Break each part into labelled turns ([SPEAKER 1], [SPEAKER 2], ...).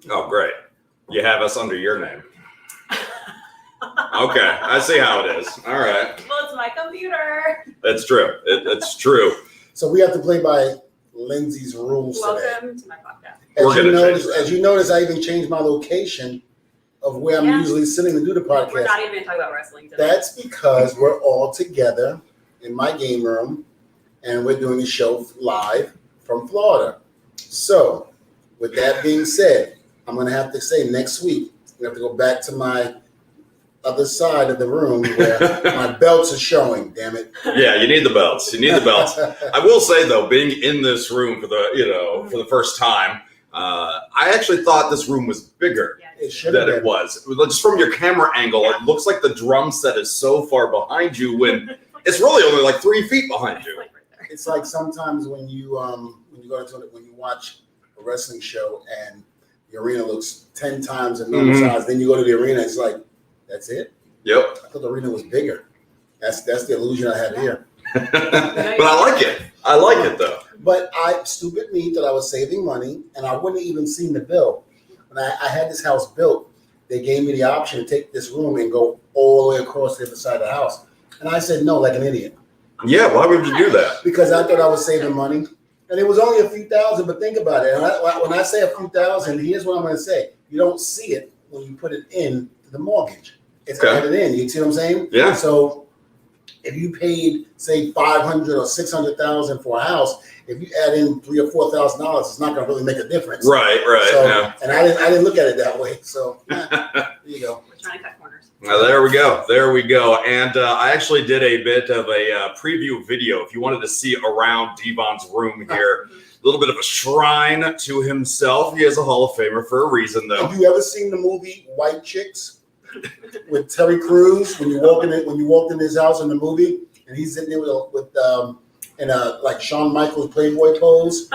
[SPEAKER 1] Oh, great. You have us under your name. Okay, I see how it is. All right.
[SPEAKER 2] Well, it's my computer.
[SPEAKER 1] That's true. It's true.
[SPEAKER 3] So we have to play by Lindsay's rules
[SPEAKER 2] Welcome
[SPEAKER 3] today.
[SPEAKER 2] to my podcast.
[SPEAKER 3] As you notice, I even changed my location of where I'm usually sitting to do the podcast.
[SPEAKER 2] We're not even going to talk about wrestling today.
[SPEAKER 3] That's because we're all together in my game room, and we're doing a show live from Florida. So, with that being said, I'm going to have to say next week, we have to go back to my other side of the room where my belts are showing, damn it.
[SPEAKER 1] Yeah, you need the belts. You need the belts. I will say, though, being in this room for the first time, I actually thought this room was bigger than it was. Just from your camera angle, it looks like the drum set is so far behind you when it's really only like 3 feet behind you.
[SPEAKER 3] It's like sometimes when you watch a wrestling show and the arena looks 10 times the normal size, then you go to the arena, it's like, that's it?
[SPEAKER 1] Yep.
[SPEAKER 3] I thought the arena was bigger. That's the illusion I have here.
[SPEAKER 1] But I like it. I like it, though.
[SPEAKER 3] But stupid me, thought I was saving money, and I wouldn't have even seen the bill. When I had this house built, they gave me the option to take this room and go all the way across the other side of the house. And I said no, like an idiot.
[SPEAKER 1] Yeah, why would you do that?
[SPEAKER 3] Because I thought I was saving money. And it was only a few thousand, but think about it. And when I say a few thousand, here's what I'm going to say. You don't see it when you put it in the mortgage. It's added in. You see what I'm saying?
[SPEAKER 1] Yeah.
[SPEAKER 3] So if you paid, say, $500,000 or $600,000 for a house, if you add in $3,000 or $4,000, it's not going to really make a difference.
[SPEAKER 1] Right.
[SPEAKER 3] So,
[SPEAKER 1] yeah.
[SPEAKER 3] And I didn't look at it that way. So there you go.
[SPEAKER 2] We're trying to cut corners.
[SPEAKER 1] Well, there we go. And I actually did a bit of a preview video. If you wanted to see around Dvon's room here, a little bit of a shrine to himself. He is a Hall of Famer for a reason, though.
[SPEAKER 3] Have you ever seen the movie White Chicks with Terry Crews? When you walked in his house in the movie, and he's sitting there in a like Shawn Michaels Playboy pose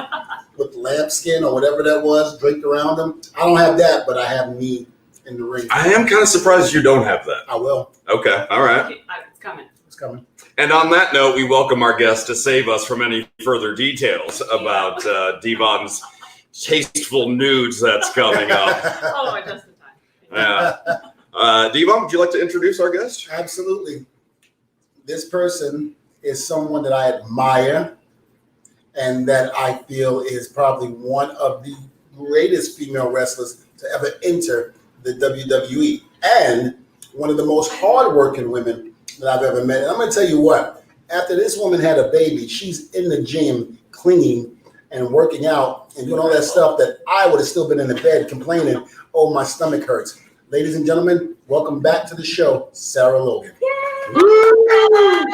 [SPEAKER 3] with lambskin or whatever that was draped around him. I don't have that, but I have me in the ring.
[SPEAKER 1] I am kind of surprised you don't have that.
[SPEAKER 3] I will.
[SPEAKER 1] Okay, all right.
[SPEAKER 2] It's coming.
[SPEAKER 3] It's coming.
[SPEAKER 1] And on that note, we welcome our guest to save us from any further details about Dvon's tasteful nudes that's coming up.
[SPEAKER 2] Oh, just in time.
[SPEAKER 1] Yeah. Dvon, would you like to introduce our guest?
[SPEAKER 3] Absolutely. This person is someone that I admire and that I feel is probably one of the greatest female wrestlers to ever enter the WWE and one of the most hardworking women that I've ever met. And I'm going to tell you what, after this woman had a baby, she's in the gym cleaning and working out and doing all that stuff that I would have still been in the bed complaining, oh, my stomach hurts. Ladies and gentlemen, welcome back to the show, Sarah Logan.
[SPEAKER 2] Yay!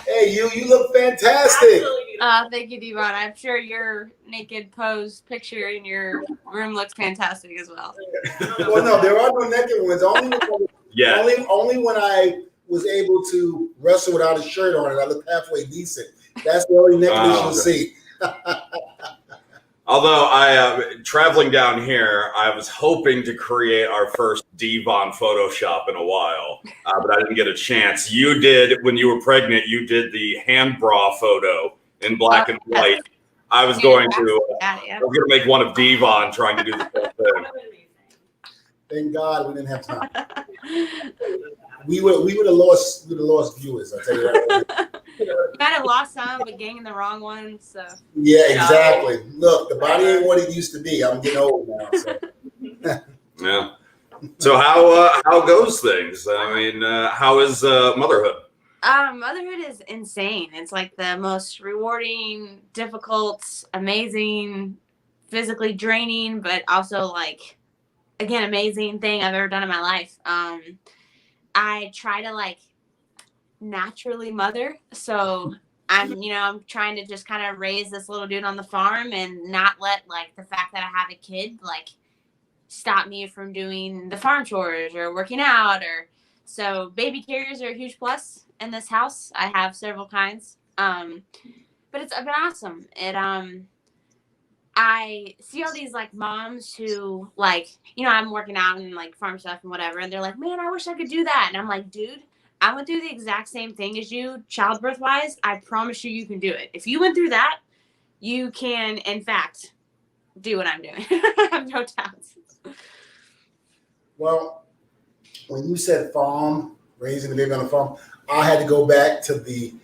[SPEAKER 3] Hey, you look fantastic.
[SPEAKER 4] Thank you, Dvon. I'm sure your naked pose picture in your room looks fantastic as well.
[SPEAKER 3] Well, no, there are no naked ones. Only when I was able to wrestle without a shirt on and I looked halfway decent. That's the only nakedness you'll see.
[SPEAKER 1] Although traveling down here, I was hoping to create our first Dvon Photoshop in a while, but I didn't get a chance. You did, when you were pregnant, you did the hand bra photo in black and white. I was going to make one of Dvon trying to do the same thing.
[SPEAKER 3] Thank God we didn't have time. We would have lost viewers, I'll tell you that.
[SPEAKER 4] Might have lost some, but getting the wrong ones. So.
[SPEAKER 3] Yeah, exactly. Look, the body ain't what it used to be. I'm getting old now. So.
[SPEAKER 1] Yeah. So how goes things? I mean, how is motherhood?
[SPEAKER 4] Motherhood is insane. It's like the most rewarding, difficult, amazing, physically draining, but also like, again, amazing thing I've ever done in my life. I try to naturally mother. So I'm trying to just kind of raise this little dude on the farm and not let the fact that I have a kid stop me from doing the farm chores or working out so baby carriers are a huge plus in this house. I have several kinds. But it's been awesome. I see all these moms who I'm working out and farm stuff and whatever. And they're like, man, I wish I could do that. And I'm like, dude, I went through the exact same thing as you childbirth wise. I promise you can do it. If you went through that, you can, in fact, do what I'm doing. I have no doubts.
[SPEAKER 3] Well, when you said farm, raising the baby on the farm, I had to go back to the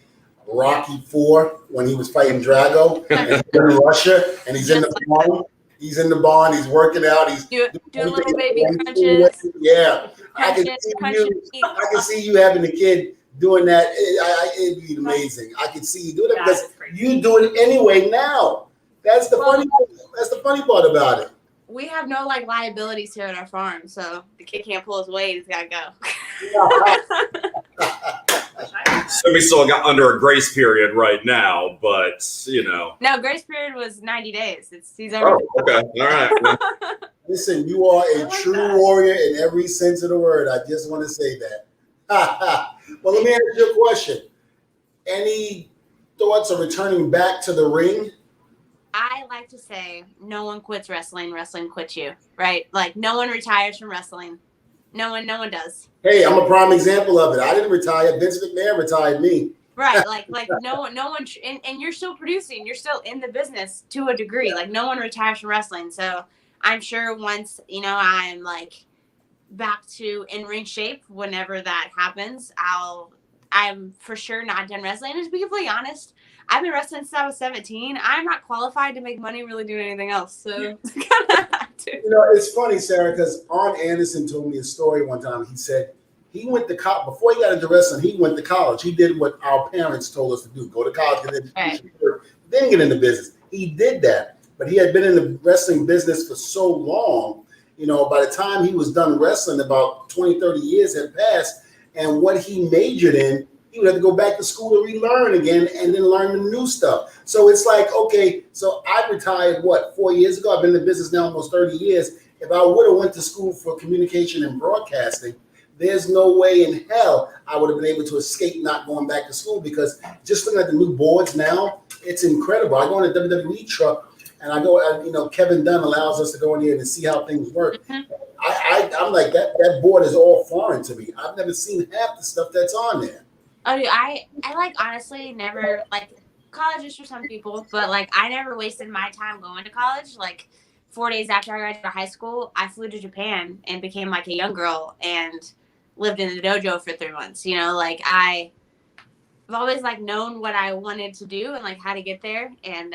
[SPEAKER 3] Rocky IV when he was fighting Drago and he's in Russia and he's in the barn. He's in the barn. He's working out. He's
[SPEAKER 4] do little baby
[SPEAKER 3] crunches. Yeah, I can
[SPEAKER 4] crunches,
[SPEAKER 3] see you having the kid doing that. It'd be amazing. I can see you doing it because you do it anyway now. That's the funny. That's the funny part about it.
[SPEAKER 4] We have no like liabilities here at our farm, so the kid can't pull his weight. He's gotta go.
[SPEAKER 1] So we still got under a grace period right now, but you know.
[SPEAKER 4] No, grace period was 90 days. He's already.
[SPEAKER 1] Oh, okay, all right.
[SPEAKER 3] Listen, you are a true warrior in every sense of the word. I just want to say that. Well, let me ask you a question. Any thoughts of returning back to the ring?
[SPEAKER 4] I like to say no one quits wrestling. Wrestling quits you, right? Like no one retires from wrestling. No one does.
[SPEAKER 3] Hey, I'm a prime example of it. I didn't retire. Vince McMahon retired me.
[SPEAKER 4] Right, like no one, and you're still producing. You're still in the business to a degree. Like no one retires from wrestling. So I'm sure once I'm like back to in ring shape, whenever that happens, I'm for sure not done wrestling. And to be completely honest, I've been wrestling since I was 17. I'm not qualified to make money really doing anything else. So
[SPEAKER 3] it's funny, Sarah, because Arn Anderson told me a story one time. He said he went to college before he got into wrestling. He went to college. He did what our parents told us to do: go to college, then get into business. He did that, but he had been in the wrestling business for so long. By the time he was done wrestling, about 20, 30 years had passed, and what he majored in, he would have to go back to school to relearn again and then learn the new stuff. So it's like, okay, so I retired, 4 years ago? I've been in the business now almost 30 years. If I would have went to school for communication and broadcasting, there's no way in hell I would have been able to escape not going back to school, because just looking at the new boards now, it's incredible. I go in a WWE truck and I go, Kevin Dunn allows us to go in here and see how things work. Mm-hmm. I'm like, that board is all foreign to me. I've never seen half the stuff that's on there.
[SPEAKER 4] Oh, dude, I like honestly never like college is for some people, but like I never wasted my time going to college. Like 4 days after I graduated high school, I flew to Japan and became like a young girl and lived in the dojo for 3 months. Like I've always like known what I wanted to do and like how to get there. And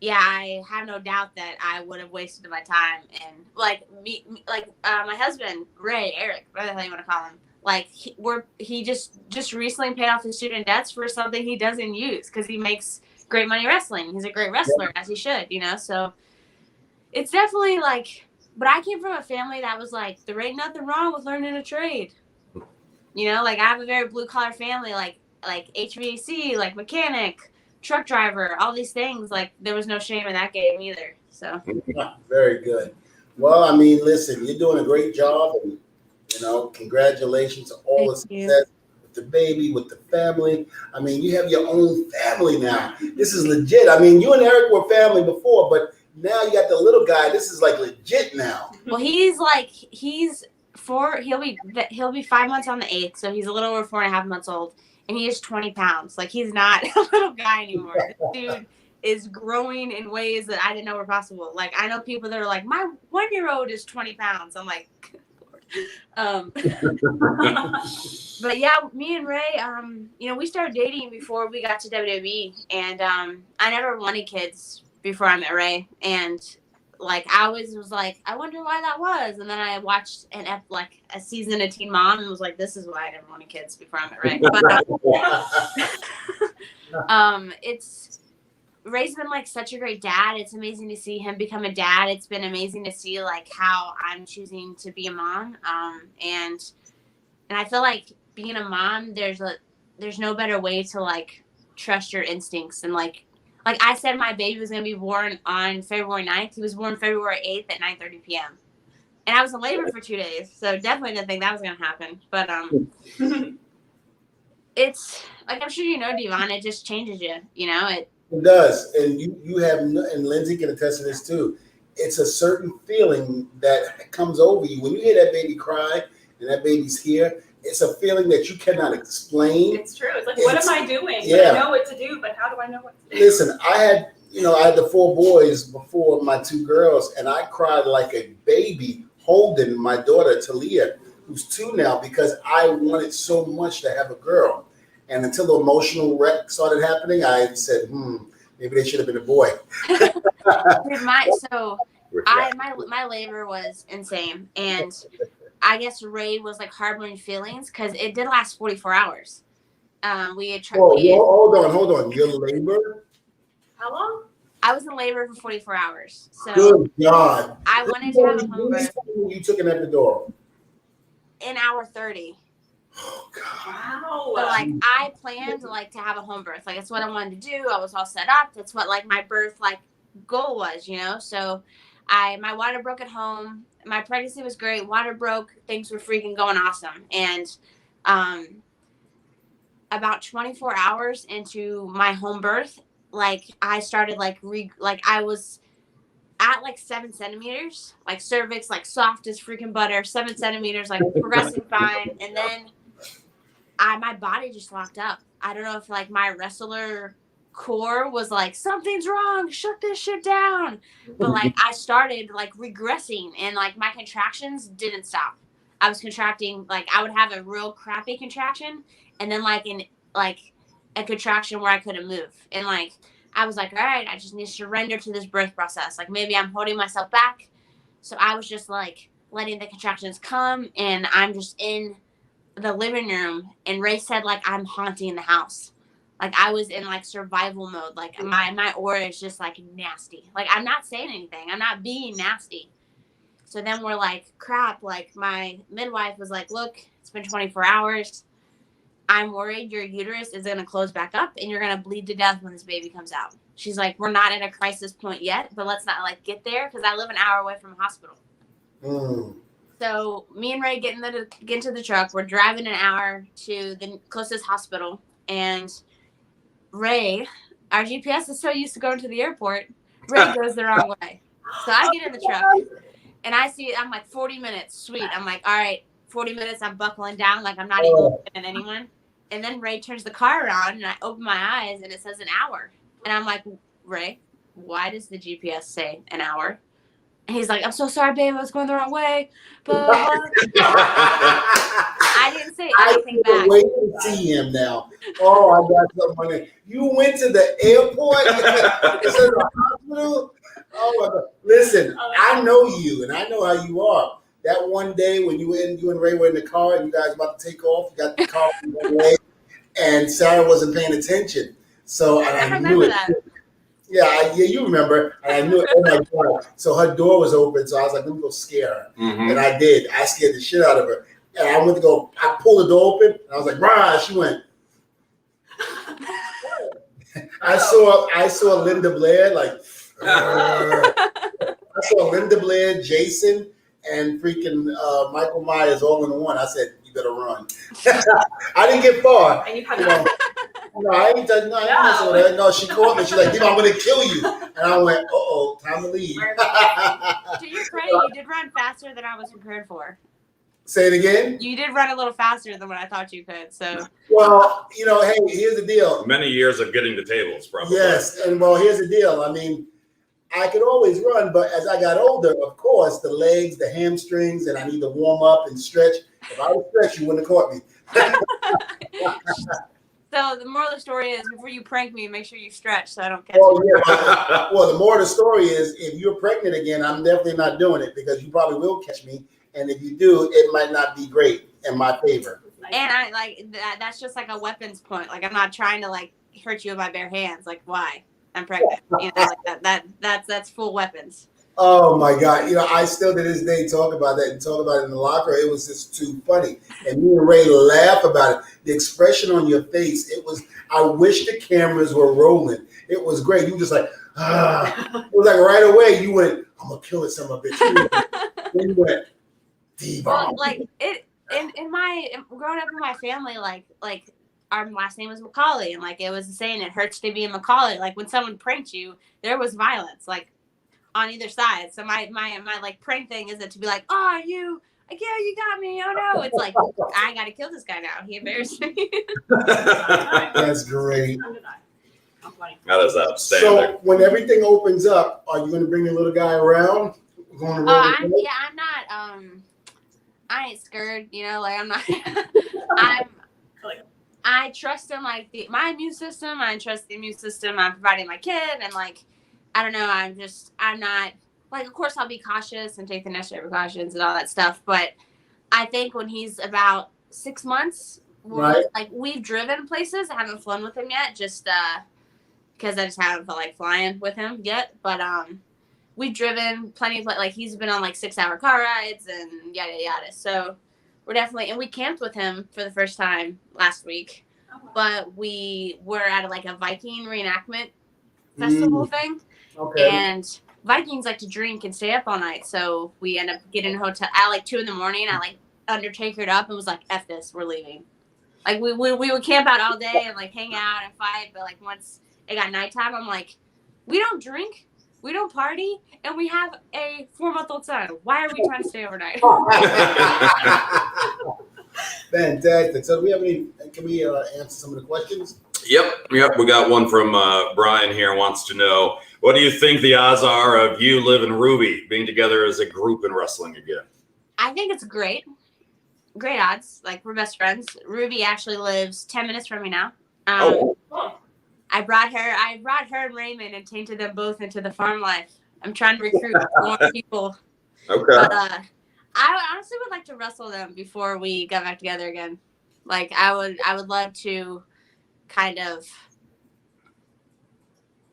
[SPEAKER 4] I have no doubt that I would have wasted my time. And like my husband, Eric, whatever the hell you want to call him. Like he just recently paid off his student debts for something he doesn't use because he makes great money wrestling. He's a great wrestler, as he should, So it's definitely like, but I came from a family that was like, there ain't nothing wrong with learning a trade. Like I have a very blue collar family, like HVAC, like mechanic, truck driver, all these things. Like there was no shame in that game either. So
[SPEAKER 3] very good. Well, I mean, listen, you're doing a great job, and congratulations to all the success with the baby, with the family. I mean, you have your own family now. This is legit. I mean, you and Eric were family before, but now you got the little guy. This is like legit now.
[SPEAKER 4] Well, he's 4. He'll be 5 months on the 8th, so he's a little over 4.5 months old, and he is 20 pounds. Like he's not a little guy anymore. This dude is growing in ways that I didn't know were possible. Like I know people that are like, my 1-year-old is 20 pounds. I'm like. But yeah, me and Ray, we started dating before we got to WWE, and I never wanted kids before I met Ray, and like I always was like, I wonder why that was, and then I watched a season of Teen Mom and was like, this is why I never wanted kids before I met Ray. But Ray's been like such a great dad. It's amazing to see him become a dad. It's been amazing to see like how I'm choosing to be a mom. And I feel like being a mom, there's no better way to like trust your instincts. And like I said, my baby was going to be born on February 9th. He was born February 8th at 9:30 p.m. And I was in labor for 2 days. So definitely didn't think that was going to happen. But it's like, I'm sure Dvon, it just changes you,
[SPEAKER 3] It does, and you have, and Lindsay can attest to this too. It's a certain feeling that comes over you when you hear that baby cry and that baby's here. It's a feeling that you cannot explain.
[SPEAKER 2] It's true. It's like, what am I doing?
[SPEAKER 3] Yeah.
[SPEAKER 2] I know what to do, but how do I know what to do?
[SPEAKER 3] Listen, I had I had the 4 boys before my 2 girls, and I cried like a baby holding my daughter, Talia, who's 2 now, because I wanted so much to have a girl. And until the emotional wreck started happening, I said, maybe they should have been a boy.
[SPEAKER 4] Dude, my labor was insane, and I guess Ray was like harboring feelings because it did last 44 hours. We had tried.
[SPEAKER 3] Hold on. Your labor?
[SPEAKER 2] How long?
[SPEAKER 4] I was in labor for 44 hours. So
[SPEAKER 3] Good God.
[SPEAKER 4] I wanted to have a home birth.
[SPEAKER 3] You took an epidural.
[SPEAKER 4] In hour 30.
[SPEAKER 3] Oh God.
[SPEAKER 2] Wow.
[SPEAKER 4] So like I planned to have a home birth. Like that's what I wanted to do. I was all set up. That's what like my birth goal was, So my water broke at home. My pregnancy was great. Water broke. Things were freaking going awesome. And about 24 hours into my home birth, I started I was at 7 centimeters, cervix, soft as freaking butter, 7 centimeters, progressing fine. And then my body just locked up. I don't know if my wrestler core was something's wrong, shut this shit down. But I started regressing, and my contractions didn't stop. I was contracting, I would have a real crappy contraction, and then a contraction where I couldn't move. And I was all right, I just need to surrender to this birth process. Maybe I'm holding myself back. So I was just letting the contractions come, and I'm just in the living room, and Ray said I'm haunting the house. I was in survival mode. My aura is just nasty. I'm not saying anything. I'm not being nasty. So then we're crap. My midwife was look, it's been 24 hours. I'm worried your uterus is going to close back up and you're going to bleed to death when this baby comes out. She's we're not at a crisis point yet, but let's not get there, because I live an hour away from a hospital. So me and Ray get into the truck. We're driving an hour to the closest hospital, and Ray, our GPS is so used to going to the airport, Ray goes the wrong way. So I get in the truck, and I see, I'm 40 minutes, sweet. I'm all right, 40 minutes, I'm buckling down, I'm not even looking at anyone. And then Ray turns the car around, and I open my eyes, and it says an hour. And I'm Ray, why does the GPS say an hour? And he's I'm so sorry, babe, I was going the wrong way. But I didn't say anything back.
[SPEAKER 3] Wait to see him now. Oh, I got something on there. You went to the airport instead of the hospital? Oh my God. Listen, I know you, and I know how you are. That one day when you and Ray were in the car and you guys about to take off, you got the car from one way, and Sarah wasn't paying attention. So I knew it.
[SPEAKER 4] That.
[SPEAKER 3] Yeah, you remember. And I knew it. Oh my God. So her door was open, so I was let me go scare her. And I did. I scared the shit out of her. And I went to go, I pulled the door open, and I was rah, she went. I saw Linda Blair, I saw Linda Blair, Jason, and freaking Michael Myers all in one. I said, you better run. I didn't get far.
[SPEAKER 2] And you had
[SPEAKER 3] No, I ain't touching. No, she called me. She's Dvon, I'm going to kill you. And I went, time to leave.
[SPEAKER 4] To your credit, you did run faster than I was prepared for.
[SPEAKER 3] Say it again?
[SPEAKER 4] You did run a little faster than what I thought you could. So.
[SPEAKER 3] Well, hey, here's the deal.
[SPEAKER 1] Many years of getting to tables, probably.
[SPEAKER 3] Yes, and here's the deal. I mean, I could always run, but as I got older, of course, the legs, the hamstrings, and I need to warm up and stretch. If I would stretch, you wouldn't have caught me.
[SPEAKER 4] So the moral of the story is, before you prank me, make sure you stretch so I don't catch
[SPEAKER 3] you.
[SPEAKER 4] Yeah.
[SPEAKER 3] Well, the moral of the story is, if you're pregnant again, I'm definitely not doing it, because you probably will catch me. And if you do, it might not be great in my favor.
[SPEAKER 4] And I that's just a weapons point. I'm not trying to hurt you with my bare hands. Why? I'm pregnant. That's full weapons.
[SPEAKER 3] Oh my God. I still to this day talk about that and talk about it in the locker. It was just too funny. And me and Ray laugh about it. The expression on your face, it was, I wish the cameras were rolling. It was great. You were just It was right away you went, I'm going to kill it, son of a bitch. Then you went, Dvon.
[SPEAKER 4] Well, in my growing up in my family, our last name was McCauley, and it was the saying, it hurts to be a Macaulay. When someone pranked you, there was violence on either side. So my prank thing isn't to be oh, you got me, oh no. It's I gotta kill this guy now, he embarrassed me.
[SPEAKER 3] That's great.
[SPEAKER 2] I'm 20.
[SPEAKER 1] That is
[SPEAKER 3] So
[SPEAKER 1] outstanding.
[SPEAKER 3] when everything opens up, are you going to bring your little guy around? Going to
[SPEAKER 4] I'm not. I ain't scared. You know, like I'm not. I trust him. Like my immune system. I trust the immune system I'm providing my kid, and like, I don't know. I'm not. Like, of course, I'll be cautious and take the necessary precautions and all that stuff. But I think when he's about 6 months,
[SPEAKER 3] Right.
[SPEAKER 4] like we've driven places. I haven't flown with him yet, just because I just haven't felt like flying with him yet. But we've driven plenty of like he's been on like 6-hour car rides and yada yada. So we're definitely, and we camped with him for the first time last week.
[SPEAKER 2] Oh, wow.
[SPEAKER 4] But we were at like a Viking reenactment festival thing,
[SPEAKER 3] Okay.
[SPEAKER 4] and Vikings like to drink and stay up all night. So we end up getting a hotel at like 2 a.m. I like Undertakered up and was like, "F this, we're leaving." Like we would camp out all day and like hang out and fight, but like once it got nighttime, I'm like, we don't drink, we don't party, and we have a 4-month-old son. Why are we trying to stay overnight?
[SPEAKER 3] Fantastic. So do we have any? Can we answer some of the questions?
[SPEAKER 1] Yep. We got one from Brian here. Wants to know, what do you think the odds are of you, Liv, and Ruby being together as a group in wrestling again?
[SPEAKER 4] I think it's great odds. Like we're best friends. Ruby actually lives 10 minutes from me now. I brought her and Raymond and tainted them both into the farm life. I'm trying to recruit more people.
[SPEAKER 1] Okay.
[SPEAKER 4] But I honestly would like to wrestle them before we got back together again. Like I would love to kind of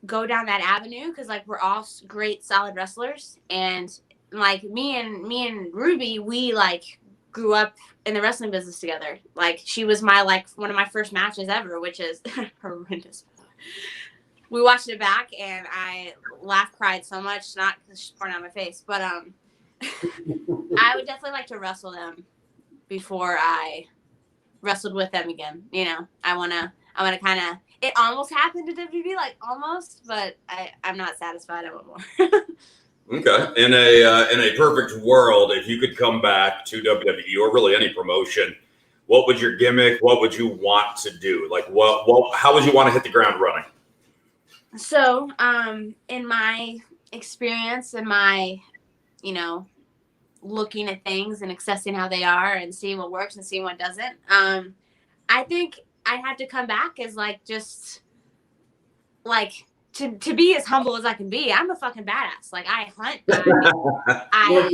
[SPEAKER 4] go down that avenue because like we're all great solid wrestlers, and like me and Ruby, we like grew up in the wrestling business together. Like she was my like one of my first matches ever, which is horrendous. We watched it back and I cried so much, not because she's pouring out my face, but I would definitely like to wrestle them before I wrestled with them again. You know, I wanna kind of. It almost happened to WWE, like almost, but I'm not satisfied. I want more.
[SPEAKER 1] Okay. In a perfect world, if you could come back to WWE or really any promotion, what would your gimmick? What would you want to do? Like, how would you want to hit the ground running?
[SPEAKER 4] So, in my experience, in my, looking at things and assessing how they are and seeing what works and seeing what doesn't, I think I had to come back as like just like to be as humble as I can be. I'm a fucking badass. Like I hunt.
[SPEAKER 3] I'm not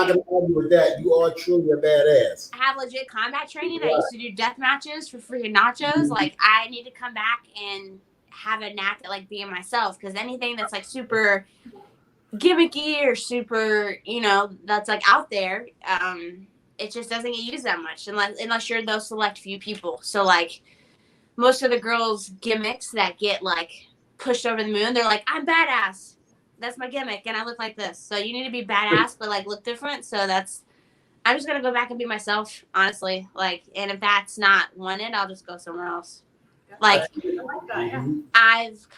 [SPEAKER 3] going to argue with that. You are truly a badass.
[SPEAKER 4] I have legit combat training. I used to do death matches for freaking nachos. Like I need to come back and have a knack at like being myself, because anything that's like super gimmicky or super, that's like out there, it just doesn't get used that much unless you're those select few people. So like most of the girls' gimmicks that get like pushed over the moon, they're like, I'm badass. That's my gimmick, and I look like this. So you need to be badass, but like look different. So I'm just gonna go back and be myself, honestly. Like, and if that's not wanted, I'll just go somewhere else. Like, I've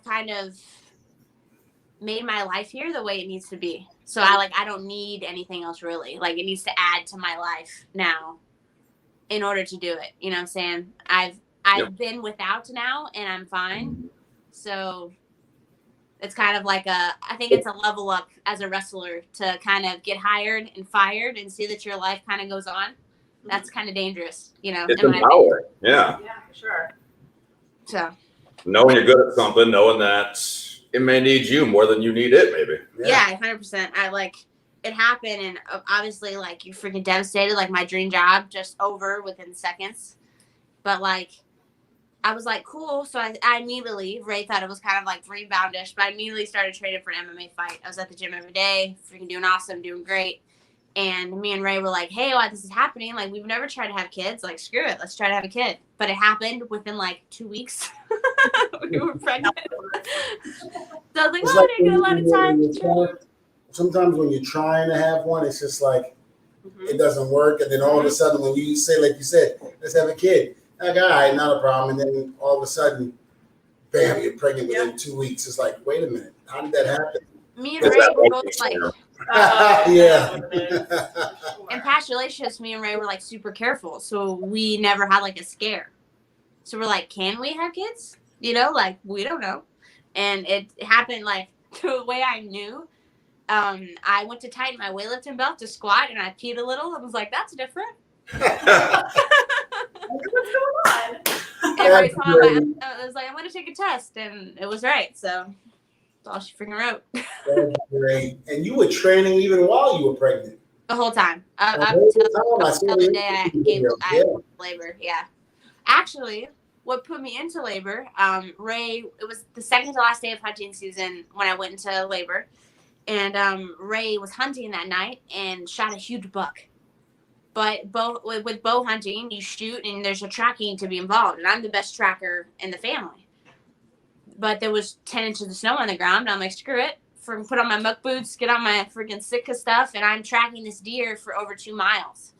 [SPEAKER 4] kind of made my life here the way it needs to be. So I don't need anything else really. Like it needs to add to my life now in order to do it. You know what I'm saying? I've been without now and I'm fine. So it's kind of like I think it's a level up as a wrestler to kind of get hired and fired and see that your life kind of goes on. That's kind of dangerous,
[SPEAKER 1] It's empowering. Yeah.
[SPEAKER 2] Yeah, for sure.
[SPEAKER 4] So
[SPEAKER 1] knowing you're good at something, knowing that it may need you more than you need it, maybe.
[SPEAKER 4] Yeah, 100%. It happened, and obviously, like, you're freaking devastated. Like, my dream job just over within seconds. But, like, I was like, cool. So I immediately, Ray thought it was kind of like reboundish, but I immediately started training for an MMA fight. I was at the gym every day, freaking doing awesome, doing great. And me and Ray were like, hey, why this is happening? Like, we've never tried to have kids. Like, screw it. Let's try to have a kid. But it happened within, like, 2 weeks. We were pregnant. So I was like, I didn't get a lot of time.
[SPEAKER 3] Sometimes when you're trying to have one, it's just like, it doesn't work. And then all of a sudden, when you say, like you said, let's have a kid. Like, all right, not a problem. And then all of a sudden, bam, you're pregnant within 2 weeks. It's like, wait a minute. How did that happen?
[SPEAKER 4] Me and Ray were both like,
[SPEAKER 3] Yeah.
[SPEAKER 4] In past relationships, me and Ray were like super careful, so we never had like a scare. So we're like, can we have kids? You know, like we don't know. And it happened like the way I knew. I went to tighten my weightlifting belt to squat, and I peed a little. I was like, that's different.
[SPEAKER 2] What's going on?
[SPEAKER 4] And Ray saw my, I was like, I'm gonna take a test, and it was right. So that's all she freaking wrote.
[SPEAKER 3] That's great. And you were training even while you were pregnant.
[SPEAKER 4] The whole time. Up
[SPEAKER 3] The whole time, I
[SPEAKER 4] until
[SPEAKER 3] see
[SPEAKER 4] the day I gave
[SPEAKER 3] yeah.
[SPEAKER 4] labor. Yeah. Actually, what put me into labor, Ray, it was the second to last day of hunting season when I went into labor. And Ray was hunting that night and shot a huge buck. But with bow hunting, you shoot and there's a tracking to be involved. And I'm the best tracker in the family. But there was 10 inches of snow on the ground. I'm like, screw it. Put on my muck boots, get on my freaking Sitka stuff, and I'm tracking this deer for over 2 miles.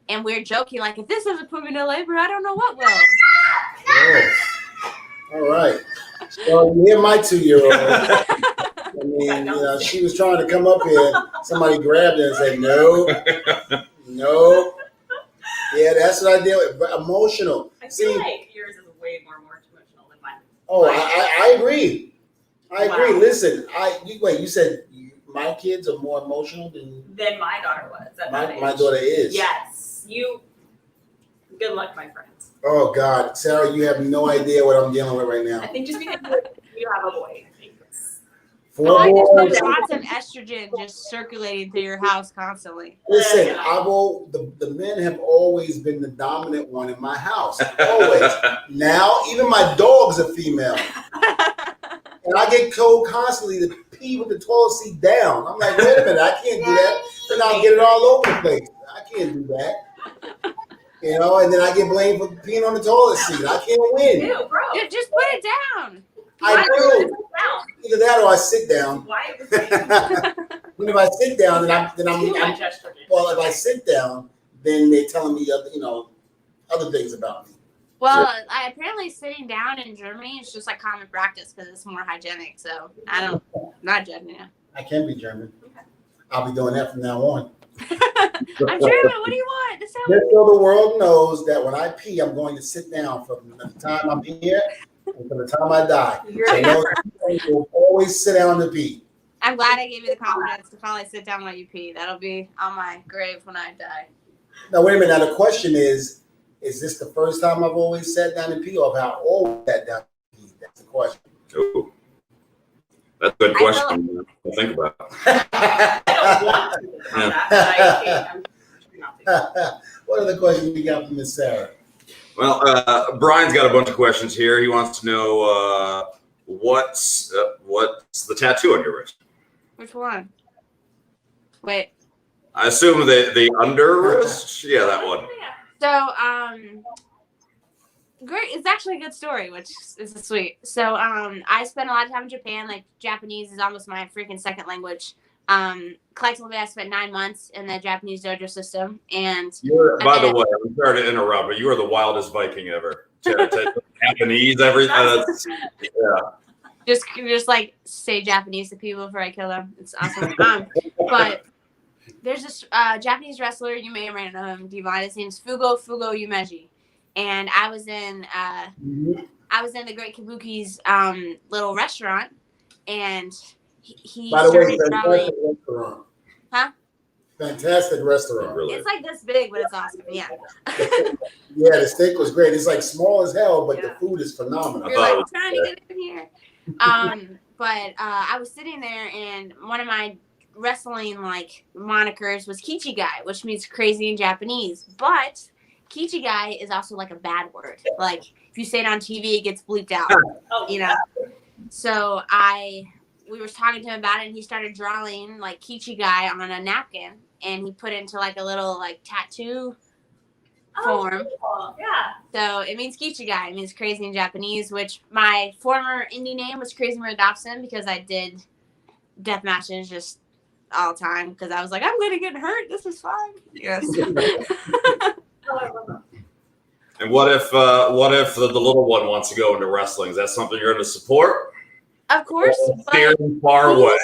[SPEAKER 4] And we're joking, like, if this doesn't put me into labor, I don't know what will.
[SPEAKER 3] Yes. All right. So you hear my 2-year-old. I mean, she was trying to come up here. Somebody grabbed her and said, no. Yeah, that's what I deal with. Emotional.
[SPEAKER 2] I feel like yours is way more emotional than mine.
[SPEAKER 3] Oh, I agree. I agree.
[SPEAKER 2] Wow.
[SPEAKER 3] Listen, you said my kids are more emotional than
[SPEAKER 2] my daughter was. At
[SPEAKER 3] my
[SPEAKER 2] that
[SPEAKER 3] daughter
[SPEAKER 2] age.
[SPEAKER 3] is.
[SPEAKER 2] Yes. Good luck, my friends.
[SPEAKER 3] Oh, God. Sarah, you have no idea what I'm dealing with right now.
[SPEAKER 2] I think just because you have a boy, I think it's...
[SPEAKER 4] I just
[SPEAKER 3] boys.
[SPEAKER 4] put lots of estrogen just circulating through your house constantly.
[SPEAKER 3] Listen, the men have always been the dominant one in my house. Always. Now, even my dogs are female. And I get told constantly to pee with the toilet seat down. I'm like, wait a minute, I can't do that. Then I'll get it all over the place. I can't do that. You know, and then I get blamed for peeing on the toilet seat. I can't win.
[SPEAKER 2] Ew, bro.
[SPEAKER 4] Just put it down.
[SPEAKER 3] I do. Either that or I sit down.
[SPEAKER 2] Why?
[SPEAKER 3] When if I sit down, then I'm
[SPEAKER 2] Too much estrogen.
[SPEAKER 3] well, if I sit down, then they're telling me other things about me.
[SPEAKER 4] Well, apparently sitting down in Germany is just like common practice because it's more hygienic. So not judging you.
[SPEAKER 3] I can be German.
[SPEAKER 2] Okay.
[SPEAKER 3] I'll be doing that from now on.
[SPEAKER 4] I'm German. What do you want?
[SPEAKER 3] Just so the world knows that when I pee, I'm going to sit down from the time I'm here until the time I die. I will always sit down to pee.
[SPEAKER 4] I'm glad I gave you the confidence to finally sit down while you pee. That'll be on my grave when I die.
[SPEAKER 3] Now, wait a minute. Now, the question is this the first time I've always sat down and pee, or have I always sat down and pee? That's the question.
[SPEAKER 1] Ooh. That's a good question to think about.
[SPEAKER 2] I don't want to think about that, but I'm not thinking.
[SPEAKER 3] What other questions you got from Miss Sarah?
[SPEAKER 1] Well, Brian's got a bunch of questions here. He wants to know what's the tattoo on your wrist?
[SPEAKER 4] Which one? Wait.
[SPEAKER 1] I assume the under wrist? Yeah, that one.
[SPEAKER 4] So, great. It's actually a good story, which is sweet. So, I spent a lot of time in Japan. Like, Japanese is almost my freaking second language. Collectively, I spent 9 months in the Japanese dojo system. And
[SPEAKER 1] by the way, I'm sorry to interrupt, but you are the wildest Viking ever. Japanese, everything.
[SPEAKER 4] Just like say Japanese to people before I kill them. It's awesome. But there's this Japanese wrestler, you may or may not know him, Dvon. His name's Fugo Yumeji. And I was in the Great Kabuki's little restaurant, and he
[SPEAKER 3] By the way,
[SPEAKER 4] started drawing.
[SPEAKER 3] Restaurant.
[SPEAKER 4] Huh?
[SPEAKER 3] Fantastic restaurant.
[SPEAKER 1] Really?
[SPEAKER 4] It's like this big, but it's awesome. Yeah.
[SPEAKER 3] Yeah, the steak was great. It's like small as hell, but the food is phenomenal.
[SPEAKER 4] You're like trying to get in here. But I was sitting there, and one of my wrestling like monikers was Kichi Guy, which means crazy in Japanese. But Kichi Guy is also like a bad word. Like if you say it on TV, it gets bleeped out. You know. So we were talking to him about it, and he started drawing like Kichi Guy on a napkin, and he put it into like a little like tattoo form.
[SPEAKER 2] Cool. Yeah.
[SPEAKER 4] So it means Kichi Guy. It means crazy in Japanese, which my former indie name was Crazy Murder Dobson because I did death matches just all the time because I was like, I'm going to get hurt. This is fine. Yes.
[SPEAKER 1] And what if the little one wants to go into wrestling? Is that something you're going to support?
[SPEAKER 4] Of course.
[SPEAKER 1] Very far away.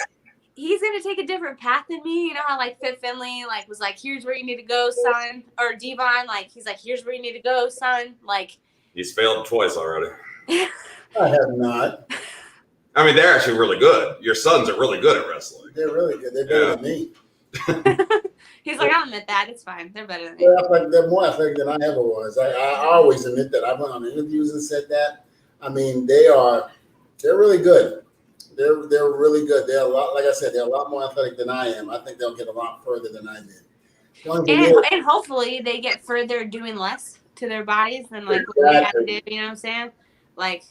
[SPEAKER 4] he's gonna take a different path than me. You know how like Fit Finley like was like, here's where you need to go, son. Or Dvon, like he's like, here's where you need to go, son. Like
[SPEAKER 1] He's failed twice already.
[SPEAKER 3] I have not.
[SPEAKER 1] I mean, they're actually really good. Your sons are really good at wrestling.
[SPEAKER 3] They're really good. They're better than me.
[SPEAKER 4] he's like, I'll admit that. It's fine. They're better than me.
[SPEAKER 3] They're more athletic than I ever was. I always admit that. I went on interviews and said that. I mean, they're really good. They're really good. They're a lot, like I said, they're a lot more athletic than I am. I think they'll get a lot further than I did.
[SPEAKER 4] And hopefully they get further doing less to their bodies than like what we had to do. You know what I'm saying? Like,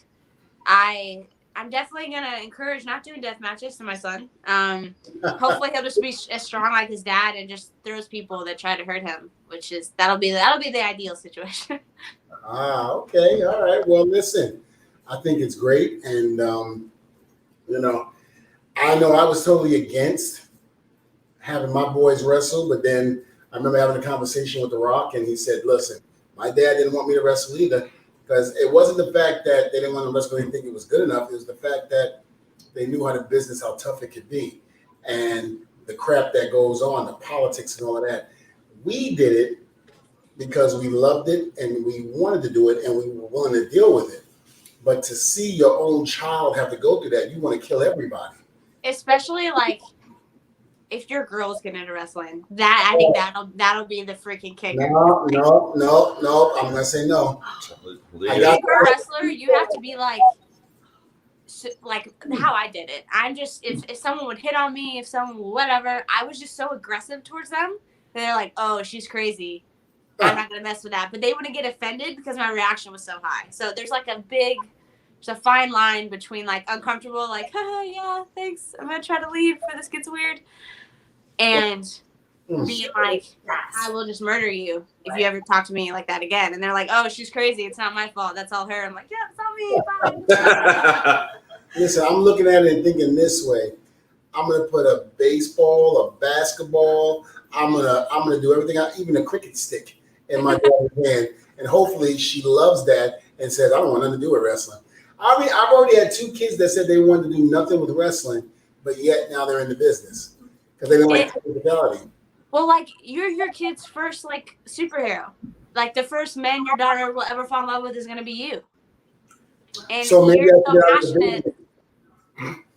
[SPEAKER 4] I'm definitely gonna encourage not doing death matches to my son. Hopefully he'll just be as strong like his dad and just throws people that try to hurt him, which is that'll be the ideal situation.
[SPEAKER 3] Okay, all right. Well, listen, I think it's great, and you know I was totally against having my boys wrestle, but then I remember having a conversation with The Rock, and he said, "Listen, my dad didn't want me to wrestle either." Because it wasn't the fact that they didn't want to wrestle, they didn't think it was good enough. It was the fact that they knew how to business, how tough it could be, and the crap that goes on, the politics and all of that. We did it because we loved it and we wanted to do it and we were willing to deal with it. But to see your own child have to go through that, you want to kill everybody.
[SPEAKER 4] Especially like if your girls get into wrestling, that I think that'll be the freaking kicker.
[SPEAKER 3] No. I'm gonna say no.
[SPEAKER 4] If you're a wrestler, you have to be like how I did it. I'm just if someone would hit on me, if someone whatever, I was just so aggressive towards them. They're like, oh, she's crazy. I'm not gonna mess with that. But they wouldn't get offended because my reaction was so high. So there's a fine line between like uncomfortable, like, yeah, thanks. I'm gonna try to leave before this gets weird. And being like, I will just murder you if you ever talk to me like that again. And they're like, oh, she's crazy. It's not my fault. That's all her. I'm like, yeah, it's not me. Fine.
[SPEAKER 3] Listen, I'm looking at it and thinking this way. I'm gonna put a baseball, a basketball. I'm gonna do everything, even a cricket stick in my daughter's hand, and hopefully she loves that and says, I don't want nothing to do with wrestling. I mean, I've already had 2 kids that said they wanted to do nothing with wrestling, but yet now they're in the business because they don't like physicality.
[SPEAKER 4] Well, like you're your kid's first like superhero. Like the first man your daughter will ever fall in love with is gonna be you. And
[SPEAKER 3] so maybe
[SPEAKER 4] you're so passionate.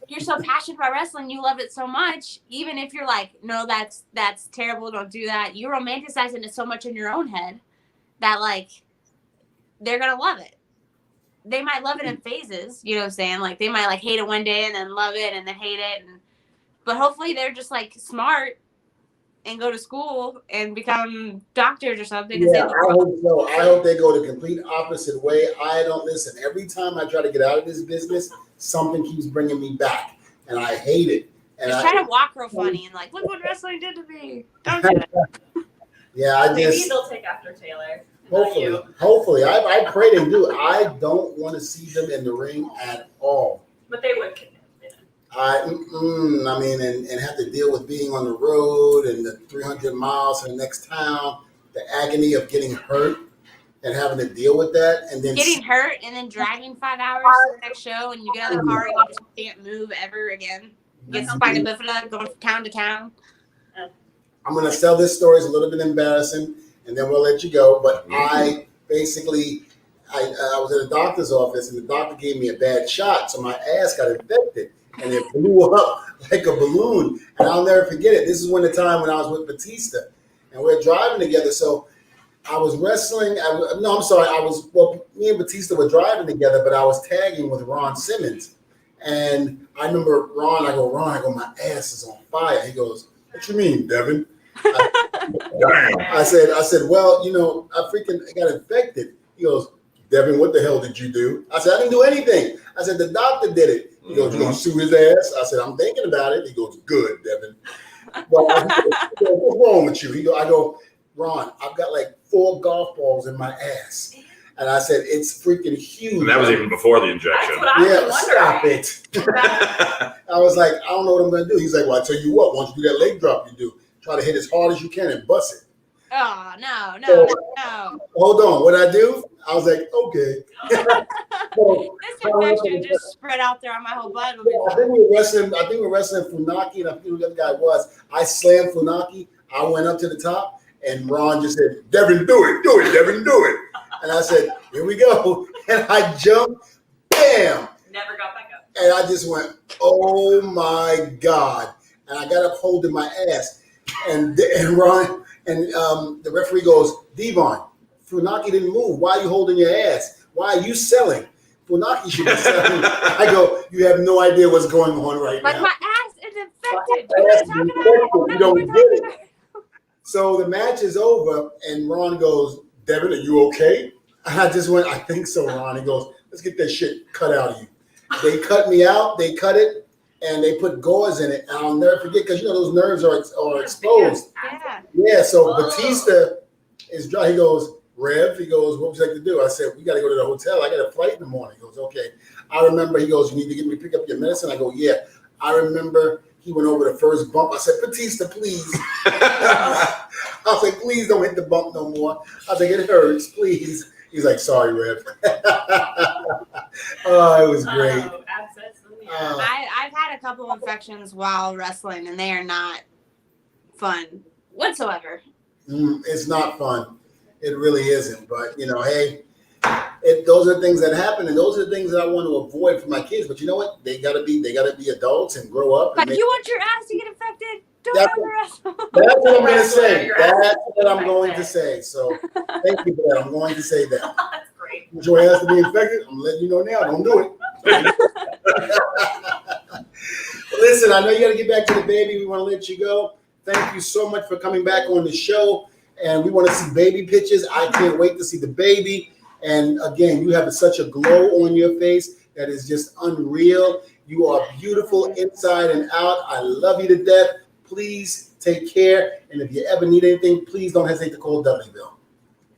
[SPEAKER 4] You're so passionate about wrestling, you love it so much, even if you're like, no, that's terrible, don't do that. You're romanticizing it so much in your own head that like they're gonna love it. They might love it in phases, you know what I'm saying? Like they might like hate it one day and then love it and then hate it, but hopefully they're just like smart and go to school and become doctors or something.
[SPEAKER 3] Yeah, I hope so. I hope they go the complete opposite way. I don't listen. Every time I try to get out of this business, something keeps bringing me back, and I hate it. And
[SPEAKER 4] just try to walk real funny and like, look what wrestling did to me. Don't do it.
[SPEAKER 3] Yeah,
[SPEAKER 2] Maybe they'll take after Taylor.
[SPEAKER 3] Hopefully. I pray they do. I don't want to see them in the ring at all.
[SPEAKER 2] But they would kick him.
[SPEAKER 3] I mean, and have to deal with being on the road and the 300 miles to the next town, the agony of getting hurt and having to deal with that, and then
[SPEAKER 4] getting hurt and then driving 5 hours to the next show, and you get out of the car and you just can't move ever again. Get spina bifida, going from town to town.
[SPEAKER 3] I'm gonna sell this story. It's a little bit embarrassing, and then we'll let you go. But I basically, I was at a doctor's office, and the doctor gave me a bad shot, so my ass got infected. And it blew up like a balloon. And I'll never forget it. This is when I was with Batista. And we're driving together. So I was wrestling. Me and Batista were driving together, but I was tagging with Ron Simmons. And I remember Ron, my ass is on fire. He goes, what you mean, Devin? I said, well, I got infected. He goes, Devin, what the hell did you do? I said, I didn't do anything. I said, the doctor did it. He goes, you gonna sue his ass? I said, I'm thinking about it. He goes, good, Devin. Well, what's wrong with you? I go, Ron, I've got like 4 golf balls in my ass. And I said, it's freaking huge.
[SPEAKER 1] And that was even before the injection.
[SPEAKER 2] That's what I was wondering.
[SPEAKER 3] Stop it. I was like, I don't know what I'm gonna do. He's like, well, I tell you what, once you do that leg drop, you do. Try to hit as hard as you can and bust it.
[SPEAKER 4] Oh, no.
[SPEAKER 3] Hold on. What I do? I was like, okay. So,
[SPEAKER 4] This infection just spread out there on my whole body.
[SPEAKER 3] I think we were wrestling. I think we were wrestling Funaki, and I think who the other guy was. I slammed Funaki. I went up to the top, and Ron just said, "Devin, do it, Devin, do it." And I said, "Here we go." And I jumped, bam,
[SPEAKER 2] Never got back up.
[SPEAKER 3] and I just went, "Oh my God!" And I got up holding my ass, and Ron and the referee goes, "Dvon, Funaki didn't move. Why are you holding your ass? Why are you selling? Funaki should be selling." I go, "You have no idea what's going on right
[SPEAKER 4] But
[SPEAKER 3] now."
[SPEAKER 4] my ass is infected.
[SPEAKER 3] My ass is infected. You don't get it. So the match is over, and Ron goes, "Devin, are you okay?" And I just went, "I think so, Ron." He goes, "Let's get that shit cut out of you." They cut me out. They cut it, and they put gauze in it. And I'll never forget because those nerves are exposed.
[SPEAKER 4] Yeah.
[SPEAKER 3] Yeah. So Batista is dry. He goes, "Rev," he goes, "What would you like to do?" I said, "We got to go to the hotel. I got a flight in the morning." He goes, "Okay." I remember. He goes, "You need to get me pick up your medicine." I go, "Yeah." I remember he went over the first bump. I said, "Batista, please." I was like, "Please don't hit the bump no more." I was like, "It hurts, please." He's like, "Sorry, Rev." Oh, it was great.
[SPEAKER 2] Oh, absolutely.
[SPEAKER 4] I've had a couple infections while wrestling, and they are not fun whatsoever.
[SPEAKER 3] It's not fun. It really isn't. But hey, those are things that happen, and those are things that I want to avoid for my kids. But you know what? They gotta be adults and grow up.
[SPEAKER 4] But
[SPEAKER 3] And
[SPEAKER 4] you want your ass to get infected? Don't
[SPEAKER 3] That's-
[SPEAKER 4] ever wrestle.
[SPEAKER 3] That's what I'm going to
[SPEAKER 2] Wrestler,
[SPEAKER 3] say.
[SPEAKER 2] you're
[SPEAKER 3] That's
[SPEAKER 2] asking
[SPEAKER 3] what I'm
[SPEAKER 2] me
[SPEAKER 3] going
[SPEAKER 2] like
[SPEAKER 3] to
[SPEAKER 2] that.
[SPEAKER 3] say. So thank you for that. I'm going to say that.
[SPEAKER 2] That's great.
[SPEAKER 3] If your ass to be infected, I'm letting you know now. Don't do it. Listen, I know you got to get back to the baby. We want to let you go. Thank you so much for coming back on the show. And we want to see baby pictures. I can't wait to see the baby. And again, you have such a glow on your face that is just unreal. You are beautiful inside and out. I love you to death. Please take care. And if you ever need anything, please don't hesitate to call Dudleyville.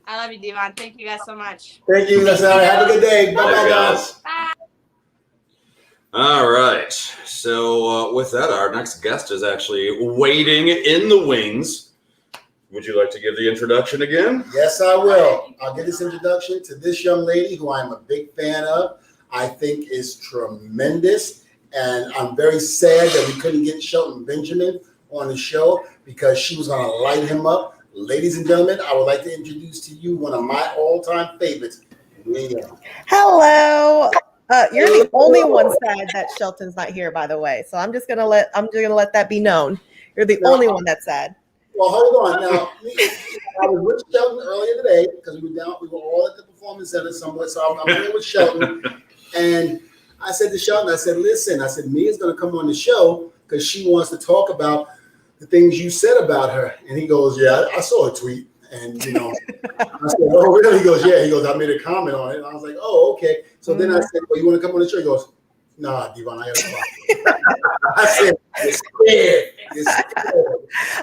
[SPEAKER 4] I love you, Dvon. Thank you guys so much.
[SPEAKER 3] Thank you, Sally. Have a good day. Bye-bye,
[SPEAKER 1] Bye,
[SPEAKER 3] guys.
[SPEAKER 4] Bye.
[SPEAKER 1] All right. So with that, our next guest is actually waiting in the wings. Would you like to give the introduction again?
[SPEAKER 3] Yes, I will. I'll give this introduction to this young lady who I'm a big fan of. I think is tremendous. And I'm very sad that we couldn't get Shelton Benjamin on the show because she was going to light him up. Ladies and gentlemen, I would like to introduce to you one of my all-time favorites, Leah.
[SPEAKER 5] Hello. You're the only one sad that Shelton's not here, by the way. So I'm just gonna let that be known. You're the only one that's sad.
[SPEAKER 3] Well, hold on. Now, I was with Shelton earlier today because we were all at the Performance Center somewhere. So I'm here with Shelton. And I said to Shelton, I said, "Listen," I said, "Mia's going to come on the show because she wants to talk about the things you said about her." And he goes, "Yeah, I saw a tweet." And, I said, "Oh, really?" He goes, "Yeah." He goes, "I made a comment on it." And I was like, "Oh, okay." So then I said, "Well, you want to come on the show?" He goes, "Nah, Dvon, I got to talk." I said, "You're scared. You're scared."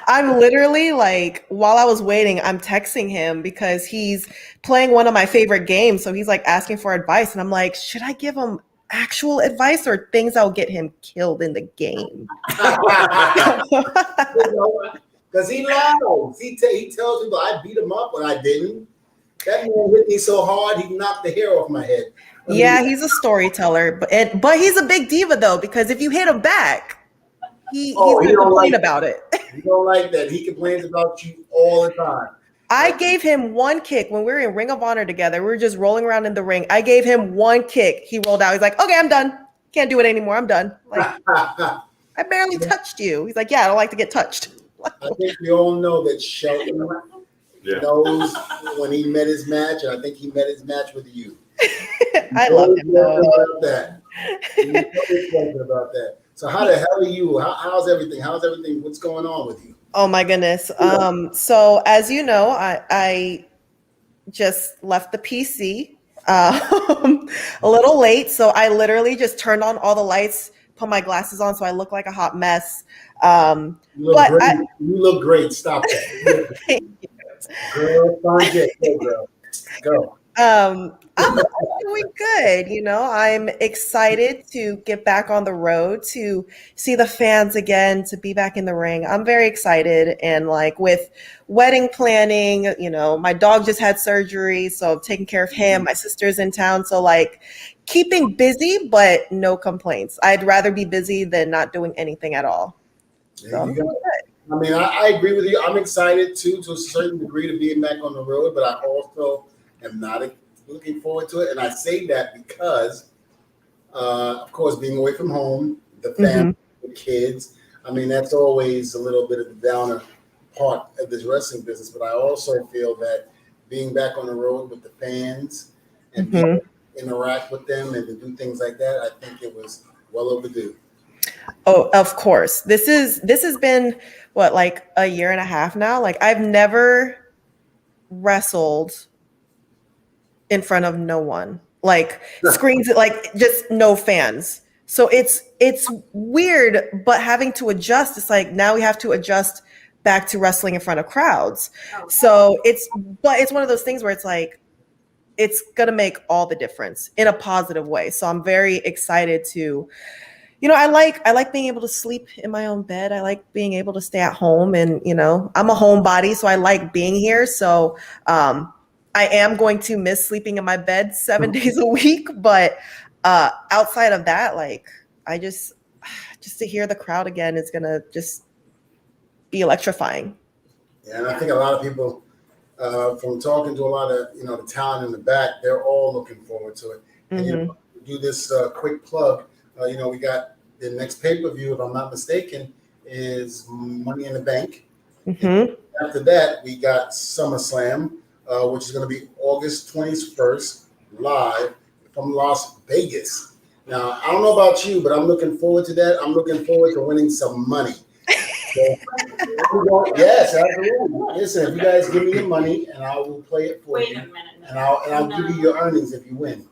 [SPEAKER 5] I'm literally like, while I was waiting, I'm texting him because he's playing one of my favorite games. So he's like asking for advice. And I'm like, should I give him actual advice or things that'll get him killed in the game?
[SPEAKER 3] Because he lies. He tells people I beat him up when I didn't. That man hit me so hard, he knocked the hair off my head.
[SPEAKER 5] Yeah, he's a storyteller, but he's a big diva though, because if you hit him back, he's gonna complain about it.
[SPEAKER 3] He don't like that. He complains about you all the time.
[SPEAKER 5] I gave him one kick when we were in Ring of Honor together. We were just rolling around in the ring. I gave him one kick. He rolled out. He's like, "Okay, I'm done. Can't do it anymore. I'm done." Like, I barely touched you. He's like, "Yeah, I don't like to get touched."
[SPEAKER 3] I think we all know that Shelton knows when he met his match, and I think he met his match with you.
[SPEAKER 5] I love him though.
[SPEAKER 3] About that. About that. So how the hell are you? How's everything? What's going on with you?
[SPEAKER 5] Oh my goodness. So as you know, I just left the PC a little late. So I literally just turned on all the lights, put my glasses on so I look like a hot mess.
[SPEAKER 3] You look great. Stop that.
[SPEAKER 5] Thank you.
[SPEAKER 3] Girl, find it. Go, girl. Go.
[SPEAKER 5] I'm doing good. I'm excited to get back on the road, to see the fans again, to be back in the ring. I'm very excited. And like with wedding planning, my dog just had surgery, so I'm taking care of him. My sister's in town. So like keeping busy, but no complaints. I'd rather be busy than not doing anything at all.
[SPEAKER 3] There you go. I mean, I agree with you. I'm excited too, to a certain degree, to being back on the road, but I also am not looking forward to it. And I say that because, of course, being away from home, the family, the kids, I mean, that's always a little bit of the downer part of this wrestling business. But I also feel that being back on the road with the fans and being interact with them and to do things like that, I think it was well overdue.
[SPEAKER 5] Oh, of course. This has been what, like a year and a half now. Like I've never wrestled in front of no one. Like screens, like just no fans. So it's weird, but having to adjust, it's like now we have to adjust back to wrestling in front of crowds. So it's one of those things where it's like it's gonna make all the difference in a positive way. So I'm very excited to I like being able to sleep in my own bed. I like being able to stay at home, and I'm a homebody, so I like being here. So I am going to miss sleeping in my bed 7 days a week, but outside of that, like I just to hear the crowd again is gonna just be electrifying.
[SPEAKER 3] Yeah, and I think a lot of people, from talking to a lot of the talent in the back, they're all looking forward to it. And do this quick plug. We got the next pay-per-view, if I'm not mistaken, is Money in the Bank. After that, we got SummerSlam, which is going to be August 21st, live from Las Vegas. Now, I don't know about you, but I'm looking forward to that. I'm looking forward to winning some money. So, yes, absolutely. Listen, if you guys give me your money, and I will play it for you.
[SPEAKER 2] Wait a minute.
[SPEAKER 3] And I'll give you your earnings if you win.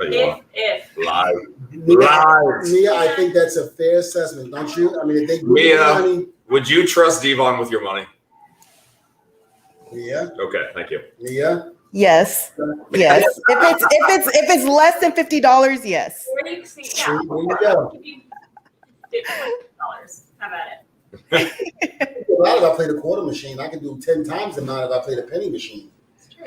[SPEAKER 2] If
[SPEAKER 1] Live.
[SPEAKER 3] Mia, I think that's a fair assessment, don't you? I mean, if they give you money.
[SPEAKER 1] Would you trust Dvon with your money?
[SPEAKER 3] Mia?
[SPEAKER 1] Okay, thank you.
[SPEAKER 3] Mia?
[SPEAKER 5] Yes. Yes. If it's less than $50, yes.
[SPEAKER 2] Where do you see?
[SPEAKER 3] There you go.
[SPEAKER 2] $50. How about it?
[SPEAKER 3] A lot of I play the quarter machine. I can do 10 times the amount if I play the penny machine.
[SPEAKER 2] It's true.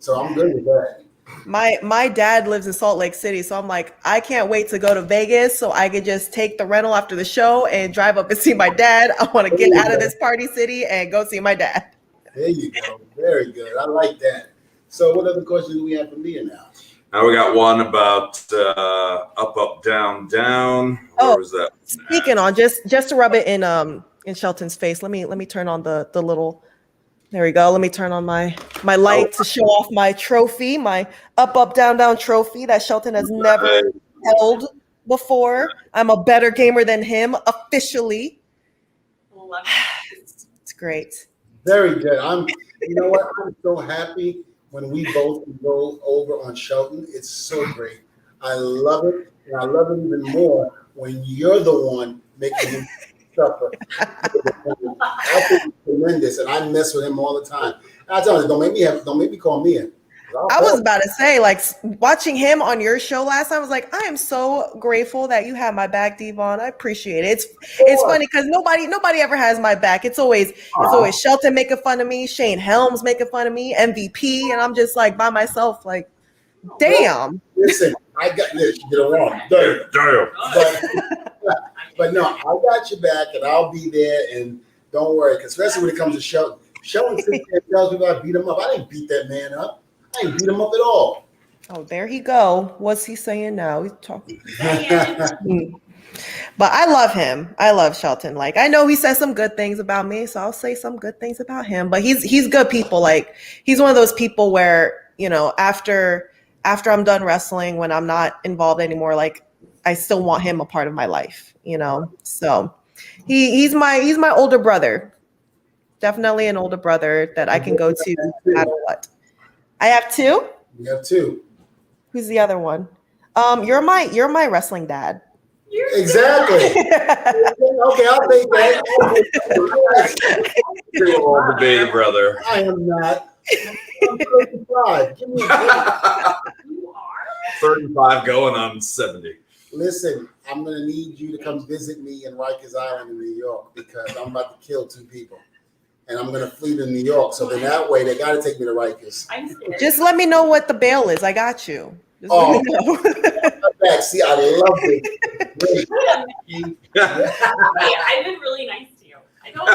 [SPEAKER 3] So I'm good with that.
[SPEAKER 5] My dad lives in Salt Lake City, so I'm like, I can't wait to go to Vegas so I could just take the rental after the show and drive up and see my dad. I want to get out of this party city and go see my dad.
[SPEAKER 3] There you go. Very good. I like that. So what other questions do we have for Mia now?
[SPEAKER 1] Now we got one about up, up, down, down. Where was that?
[SPEAKER 5] Speaking on just to rub it in Shelton's face. Let me turn on the little. There we go. Let me turn on my light to show off my trophy, my up, down, down trophy that Shelton has never held before. I'm a better gamer than him officially.
[SPEAKER 2] Love it.
[SPEAKER 5] It's great.
[SPEAKER 3] Very good. You know what? I'm so happy when we both go over on Shelton. It's so great. I love it. And I love it even more when you're the one making him suffer. I think it's tremendous, and I mess with him all the time. And I tell him, don't make me call Mia.
[SPEAKER 5] I was about to say, like, watching him on your show last time, I was like, I am so grateful that you have my back, Dvon. I appreciate it. It's funny because nobody ever has my back. It's always Shelton making fun of me, Shane Helms making fun of me, MVP, and I'm just like by myself, like, damn.
[SPEAKER 3] Listen, I got this. You did it wrong. But no, I got your back, and I'll be there. And don't worry, because especially when it comes to Shelton. Shelton sits there and tells people I beat him up. I didn't beat that man up. I didn't beat him up at all.
[SPEAKER 5] Oh, there he go. What's he saying now? He's talking. But I love him. I love Shelton. Like, I know he says some good things about me, so I'll say some good things about him. But he's good people. Like, he's one of those people where, after I'm done wrestling, when I'm not involved anymore, like, I still want him a part of my life, So he's my older brother. Definitely an older brother that I can go to no matter what. I have two.
[SPEAKER 3] You have two.
[SPEAKER 5] Who's the other one? You're my wrestling dad.
[SPEAKER 3] Exactly. Okay, I'll take that.
[SPEAKER 1] You're all the beta brother.
[SPEAKER 3] I am not. I'm 35. Give me a break.
[SPEAKER 2] You are?
[SPEAKER 1] 35 going on 70.
[SPEAKER 3] Listen, I'm going to need you to come visit me in Rikers Island in New York because I'm about to kill 2 people. And I'm going to flee to New York. So then that way, they got to take me to Rikers.
[SPEAKER 2] I'm scared.
[SPEAKER 5] Just let me know what the bail is. I got you. Just let me know.
[SPEAKER 3] See, I love it. Great.
[SPEAKER 2] Hey, I've been really nice to you. I don't.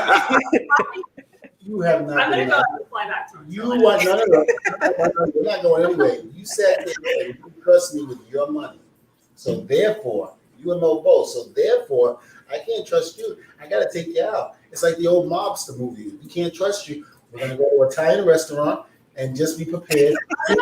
[SPEAKER 3] You have not.
[SPEAKER 2] I'm gonna
[SPEAKER 3] been
[SPEAKER 2] go
[SPEAKER 3] nice.
[SPEAKER 2] and fly back to
[SPEAKER 3] You want none of that. You're not going anywhere. You said that you trust me with your money. So therefore, you and Mo both. So therefore, I can't trust you. I gotta take you out. It's like the old mobster movie. We can't trust you. We're gonna go to an Italian restaurant and just be prepared.
[SPEAKER 2] Is that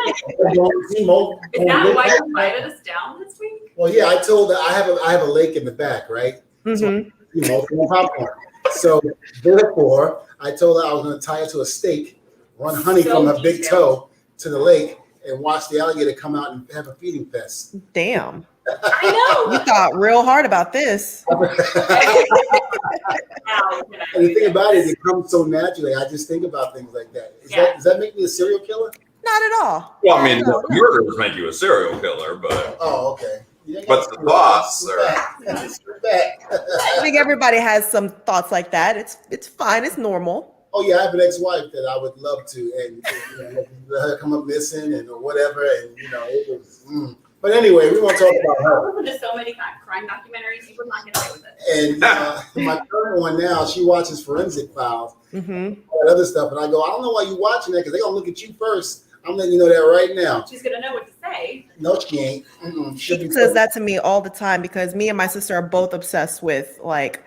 [SPEAKER 2] why you invited us down this week?
[SPEAKER 3] Well, yeah, I told her I have a lake in the back, right?
[SPEAKER 5] Mhm.
[SPEAKER 3] So, popcorn. So therefore, I told her I was going to tie her to a stake, run honey
[SPEAKER 2] So
[SPEAKER 3] from her big
[SPEAKER 2] detailed.
[SPEAKER 3] toe to the lake, and watch the alligator come out and have a feeding fest.
[SPEAKER 5] Damn.
[SPEAKER 2] I
[SPEAKER 5] You thought real hard about this.
[SPEAKER 2] know.
[SPEAKER 3] And the thing about it, it comes so naturally. I just think about things like that. Does that make me a serial killer?
[SPEAKER 5] Not at all.
[SPEAKER 1] Well, I mean,
[SPEAKER 5] No.
[SPEAKER 1] murders make you a serial killer, but
[SPEAKER 3] Oh, okay. You ain't
[SPEAKER 1] What's
[SPEAKER 3] got
[SPEAKER 1] the thoughts, sir?
[SPEAKER 5] I think everybody has some thoughts like that. It's fine. It's normal.
[SPEAKER 3] Oh yeah, I have an ex-wife that I would love to, and let her come up missing and or whatever, and it was. But anyway, we won't talk about her.
[SPEAKER 2] I've listened to so many crime documentaries. You would not get away with it.
[SPEAKER 3] And my current one now, she watches Forensic Files,
[SPEAKER 5] Mm-hmm.
[SPEAKER 3] all that other stuff, and I go, I don't know why you watching that because they're gonna look at you first. I'm letting you know that right now.
[SPEAKER 2] She's gonna know what to say.
[SPEAKER 3] No, she ain't.
[SPEAKER 5] She says that to me all the time because me and my sister are both obsessed with like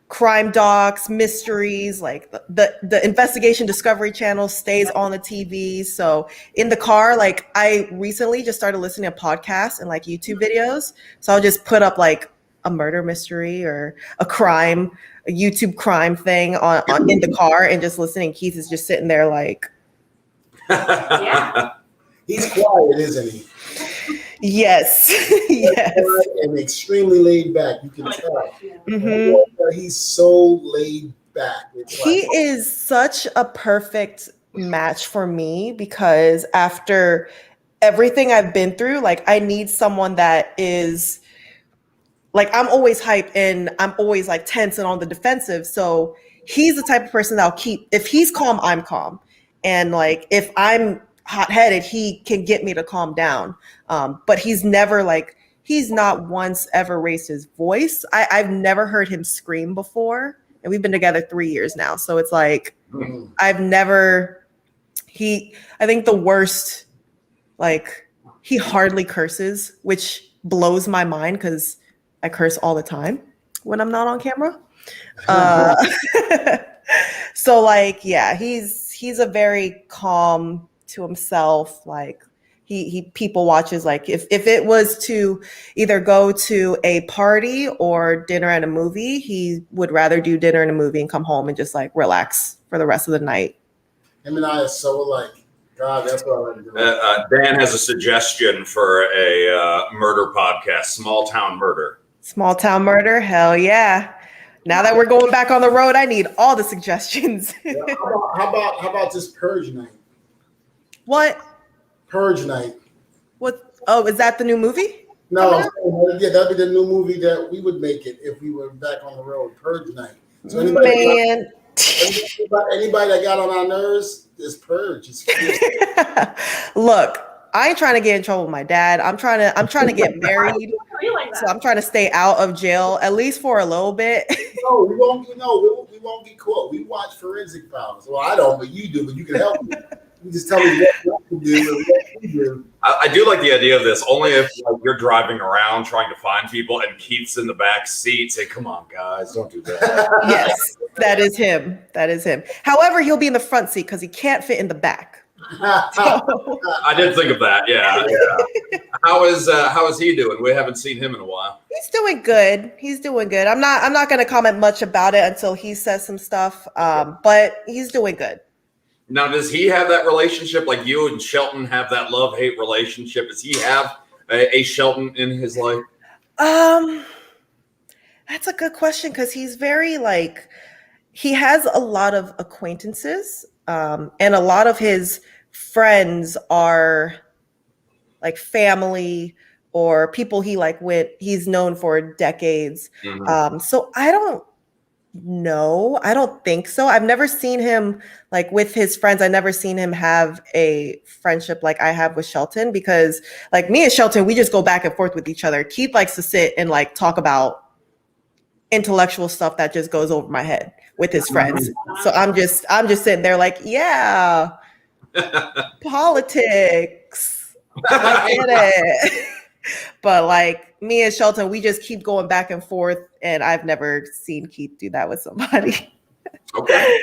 [SPEAKER 5] crime docs, mysteries, like the investigation Discovery Channel stays on the TV. So in the car, like I recently just started listening to podcasts and like YouTube videos. So I'll just put up like a murder mystery or a YouTube crime thing on in the car and just listening. Keith is just sitting there like,
[SPEAKER 2] Yeah.
[SPEAKER 3] He's quiet, isn't he?
[SPEAKER 5] yes, yes.
[SPEAKER 3] Quiet and extremely laid back. You can tell.
[SPEAKER 5] Mhm.
[SPEAKER 3] He's so laid back. It's
[SPEAKER 5] He
[SPEAKER 3] like-
[SPEAKER 5] is such a perfect match for me because after everything I've been through, like I need someone that is like I'm always hyped and I'm always like tense and on the defensive. So he's the type of person that'll keep if he's calm, I'm calm. And like if I'm hot-headed, he can get me to calm down. But he's not once ever raised his voice. I've never heard him scream before. And we've been together 3 years now. So it's like I think the worst, like he hardly curses, which blows my mind because I curse all the time when I'm not on camera. So like, yeah, he's a very calm to himself. Like he people watches. Like if it was to either go to a party or dinner and a movie, he would rather do dinner and a movie and come home and just like relax for the rest of the night.
[SPEAKER 3] Him and I are so alike. God, that's what I like to do.
[SPEAKER 1] Dan has a suggestion for a murder podcast, Small Town Murder.
[SPEAKER 5] Small town murder, hell yeah. Now that we're going back on the road, I need all the suggestions.
[SPEAKER 3] Yeah, how about this Purge Night?
[SPEAKER 5] What?
[SPEAKER 3] Purge Night.
[SPEAKER 5] What? Oh, is that the new movie?
[SPEAKER 3] No, I'm saying, yeah, that'd be the new movie that we would make it if we were back on the road. Purge Night. So
[SPEAKER 5] Man.
[SPEAKER 3] anybody that got on our nerves is Purge. It's
[SPEAKER 5] Look, I ain't trying to get in trouble with my dad. I'm trying to get married. So I'm trying to stay out of jail at least for a little bit.
[SPEAKER 3] No, we won't. We won't get caught. We watch Forensic Files. Well, I don't, but you do. But you can help me. You just tell me what to do and what we do.
[SPEAKER 1] I do like the idea of this, only if like, you're driving around trying to find people and Keith's in the back seat. Say, come on, guys, don't do that.
[SPEAKER 5] Yes, that is him. That is him. However, he'll be in the front seat because he can't fit in the back.
[SPEAKER 1] I did think of that. Yeah. How is he doing? We haven't seen him in a while.
[SPEAKER 5] He's doing good. He's doing good. I'm not going to comment much about it until he says some stuff. But he's doing good.
[SPEAKER 1] Now, does he have that relationship like you and Shelton have that love-hate relationship? Does he have a Shelton in his life?
[SPEAKER 5] That's a good question because he's very like he has a lot of acquaintances, and a lot of his friends are like family or people he like he's known for decades. So I don't know. I don't think so. I've never seen him like with his friends. I've never seen him have a friendship like I have with Shelton because like me and Shelton, we just go back and forth with each other. Keith likes to sit and like talk about intellectual stuff that just goes over my head with his friends. So I'm just sitting there like, yeah, politics. I get it. But like me and Shelton, we just keep going back and forth, and I've never seen Keith do that with somebody.
[SPEAKER 1] Okay.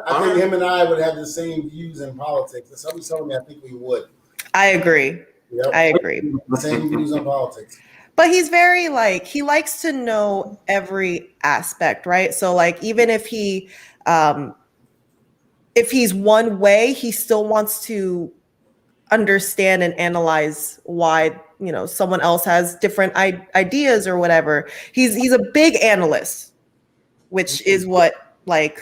[SPEAKER 3] I think him and I would have the same views in politics. If somebody's telling me, I think we would.
[SPEAKER 5] I agree.
[SPEAKER 3] Yep.
[SPEAKER 5] I agree.
[SPEAKER 3] Same views on politics.
[SPEAKER 5] But he's very like he likes to know every aspect, right? So like even if he's one way, he still wants to understand and analyze why someone else has different ideas or whatever. He's a big analyst, which is what like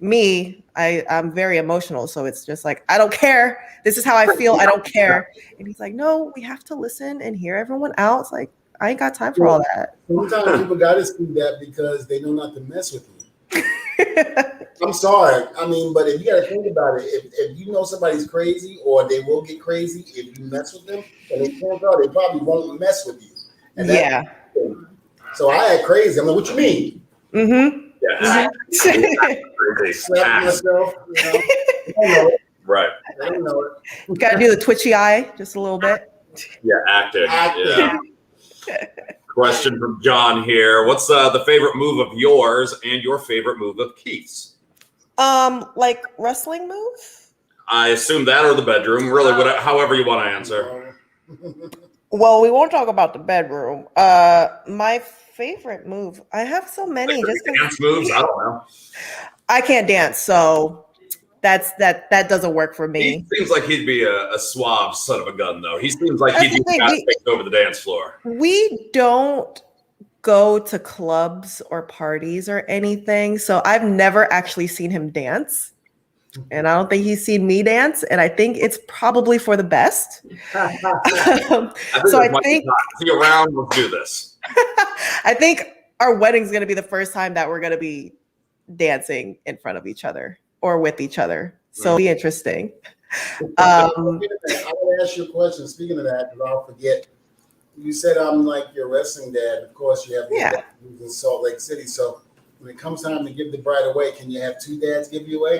[SPEAKER 5] me. I'm very emotional, so it's just like I don't care. This is how I feel. I don't care. And he's like, no, we have to listen and hear everyone out. It's like I ain't got time for all that.
[SPEAKER 3] Sometimes people got to see that because they know not to mess with you. I'm sorry. I mean, but if you got to think about it, if you know somebody's crazy or they will get crazy if you mess with them, and they can't go, they probably won't mess with you. And
[SPEAKER 5] yeah.
[SPEAKER 3] So I act crazy. I'm like, what you mean?
[SPEAKER 5] Mm-hmm.
[SPEAKER 1] Yeah.
[SPEAKER 3] Slap myself. I don't know it.
[SPEAKER 1] Right.
[SPEAKER 3] I don't know it.
[SPEAKER 5] Got to do the twitchy eye just a little bit.
[SPEAKER 1] Yeah, acting.
[SPEAKER 3] Acting.
[SPEAKER 1] Yeah. Question from John here. What's the favorite move of yours and your favorite move of Keith's?
[SPEAKER 5] Like wrestling move?
[SPEAKER 1] I assume that or the bedroom. Really, however you want to answer.
[SPEAKER 5] Well, we won't talk about the bedroom. My favorite move. I have so many.
[SPEAKER 1] Like
[SPEAKER 5] just
[SPEAKER 1] dance moves. I don't know.
[SPEAKER 5] I can't dance, so that doesn't work for me.
[SPEAKER 1] He seems like he'd be a suave son of a gun, though. He seems like he'd be take over the dance floor.
[SPEAKER 5] We don't go to clubs or parties or anything, so I've never actually seen him dance. And I don't think he's seen me dance, and I think it's probably for the best.
[SPEAKER 1] I think see you around. Let's do this.
[SPEAKER 5] I think our wedding's going to be the first time that we're going to be dancing in front of each other or with each other. So it'll be interesting.
[SPEAKER 3] I want to ask you a question. Speaking of that, because I'll forget. You said I'm like your wrestling dad. Of course, you have dad in Salt Lake City. So when it comes time to give the bride away, can you have two dads give you away?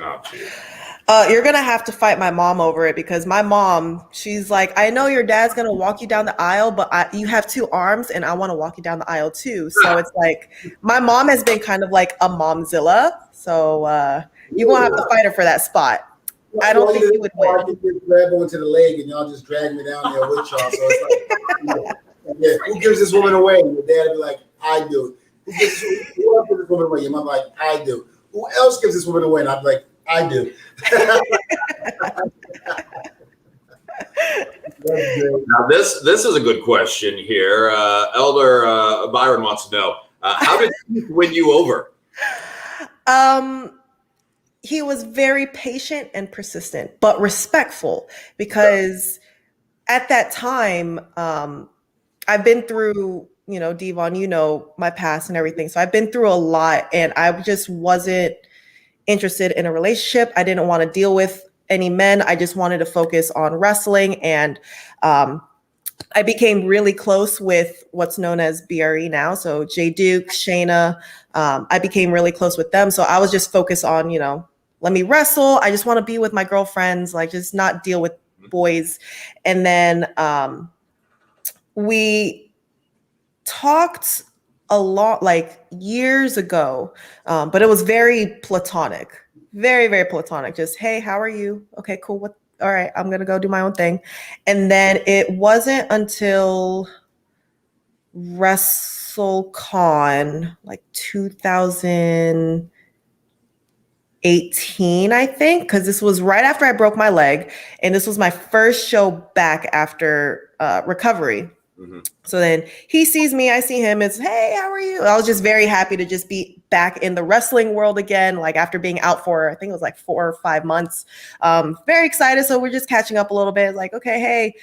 [SPEAKER 5] You're going to have to fight my mom over it because my mom, she's like, I know your dad's going to walk you down the aisle, but you have two arms and I want to walk you down the aisle too. So it's like, my mom has been kind of like a momzilla. So you're going to have to fight her for that spot. I don't think you would win.
[SPEAKER 3] I can just grab onto the leg and y'all just drag me down there with y'all. So it's like, who gives this woman away? Your dad would be like, I do. Who else gives this woman away? Your mom like, I do. Who else gives this woman away? And I'd be like, I do.
[SPEAKER 1] Now this is a good question here. Elder Byron wants to know how did he win you over?
[SPEAKER 5] He was very patient and persistent, but respectful because at that time, I've been through, Dvon, my past and everything. So I've been through a lot and I just wasn't interested in a relationship. I didn't want to deal with any men. I just wanted to focus on wrestling. And I became really close with what's known as BRE now. So Jay Duke, Shayna, I became really close with them. So I was just focused on, let me wrestle. I just want to be with my girlfriends, like just not deal with boys. And then we talked a lot, like years ago, but it was very platonic, very, very platonic. Just, hey, how are you? Okay, cool. All right, I'm going to go do my own thing. And then it wasn't until WrestleCon, like 2018, I think, because this was right after I broke my leg. And this was my first show back after recovery. So then he sees me, I see him. It's, hey, how are you? I was just very happy to just be back in the wrestling world again. Like after being out for, I think it was like 4 or 5 months. Very excited. So we're just catching up a little bit. Like, okay, hey,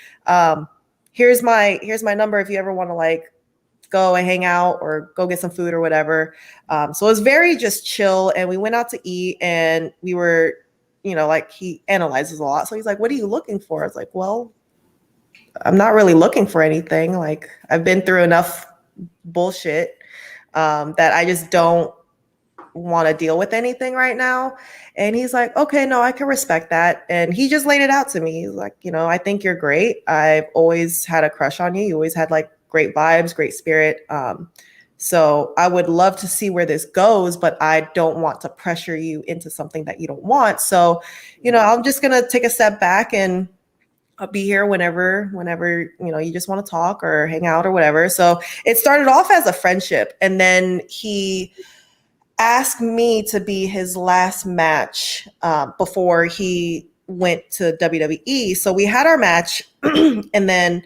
[SPEAKER 5] here's my number if you ever want to like go and hang out or go get some food or whatever. So it was very just chill. And we went out to eat and we were, like he analyzes a lot. So he's like, what are you looking for? I was like, well, I'm not really looking for anything. Like I've been through enough bullshit that I just don't want to deal with anything right now. And he's like, okay, no, I can respect that. And he just laid it out to me. He's like, I think you're great. I've always had a crush on you. You always had like great vibes, great spirit. So I would love to see where this goes, but I don't want to pressure you into something that you don't want. So, I'm just going to take a step back and I'll be here whenever, you just want to talk or hang out or whatever. So it started off as a friendship. And then he asked me to be his last match before he went to WWE. So we had our match and then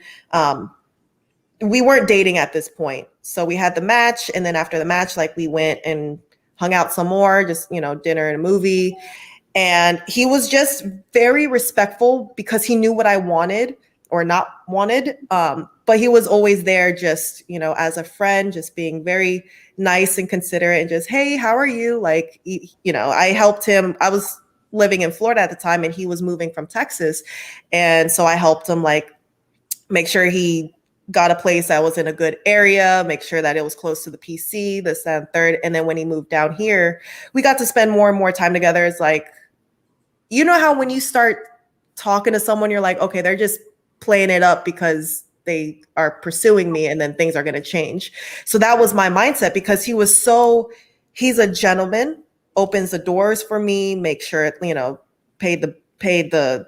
[SPEAKER 5] we weren't dating at this point. So we had the match. And then after the match, like we went and hung out some more, just, dinner and a movie. And he was just very respectful because he knew what I wanted or not wanted. But he was always there just, as a friend, just being very nice and considerate and just, hey, how are you? Like, I helped him. I was living in Florida at the time and he was moving from Texas. And so I helped him like make sure he got a place that was in a good area, make sure that it was close to the PC, this, that, and third. And then when he moved down here, we got to spend more and more time together. It's like, how when you start talking to someone, you're like, okay, they're just playing it up because they are pursuing me and then things are going to change. So that was my mindset because he's a gentleman, opens the doors for me, make sure, paid the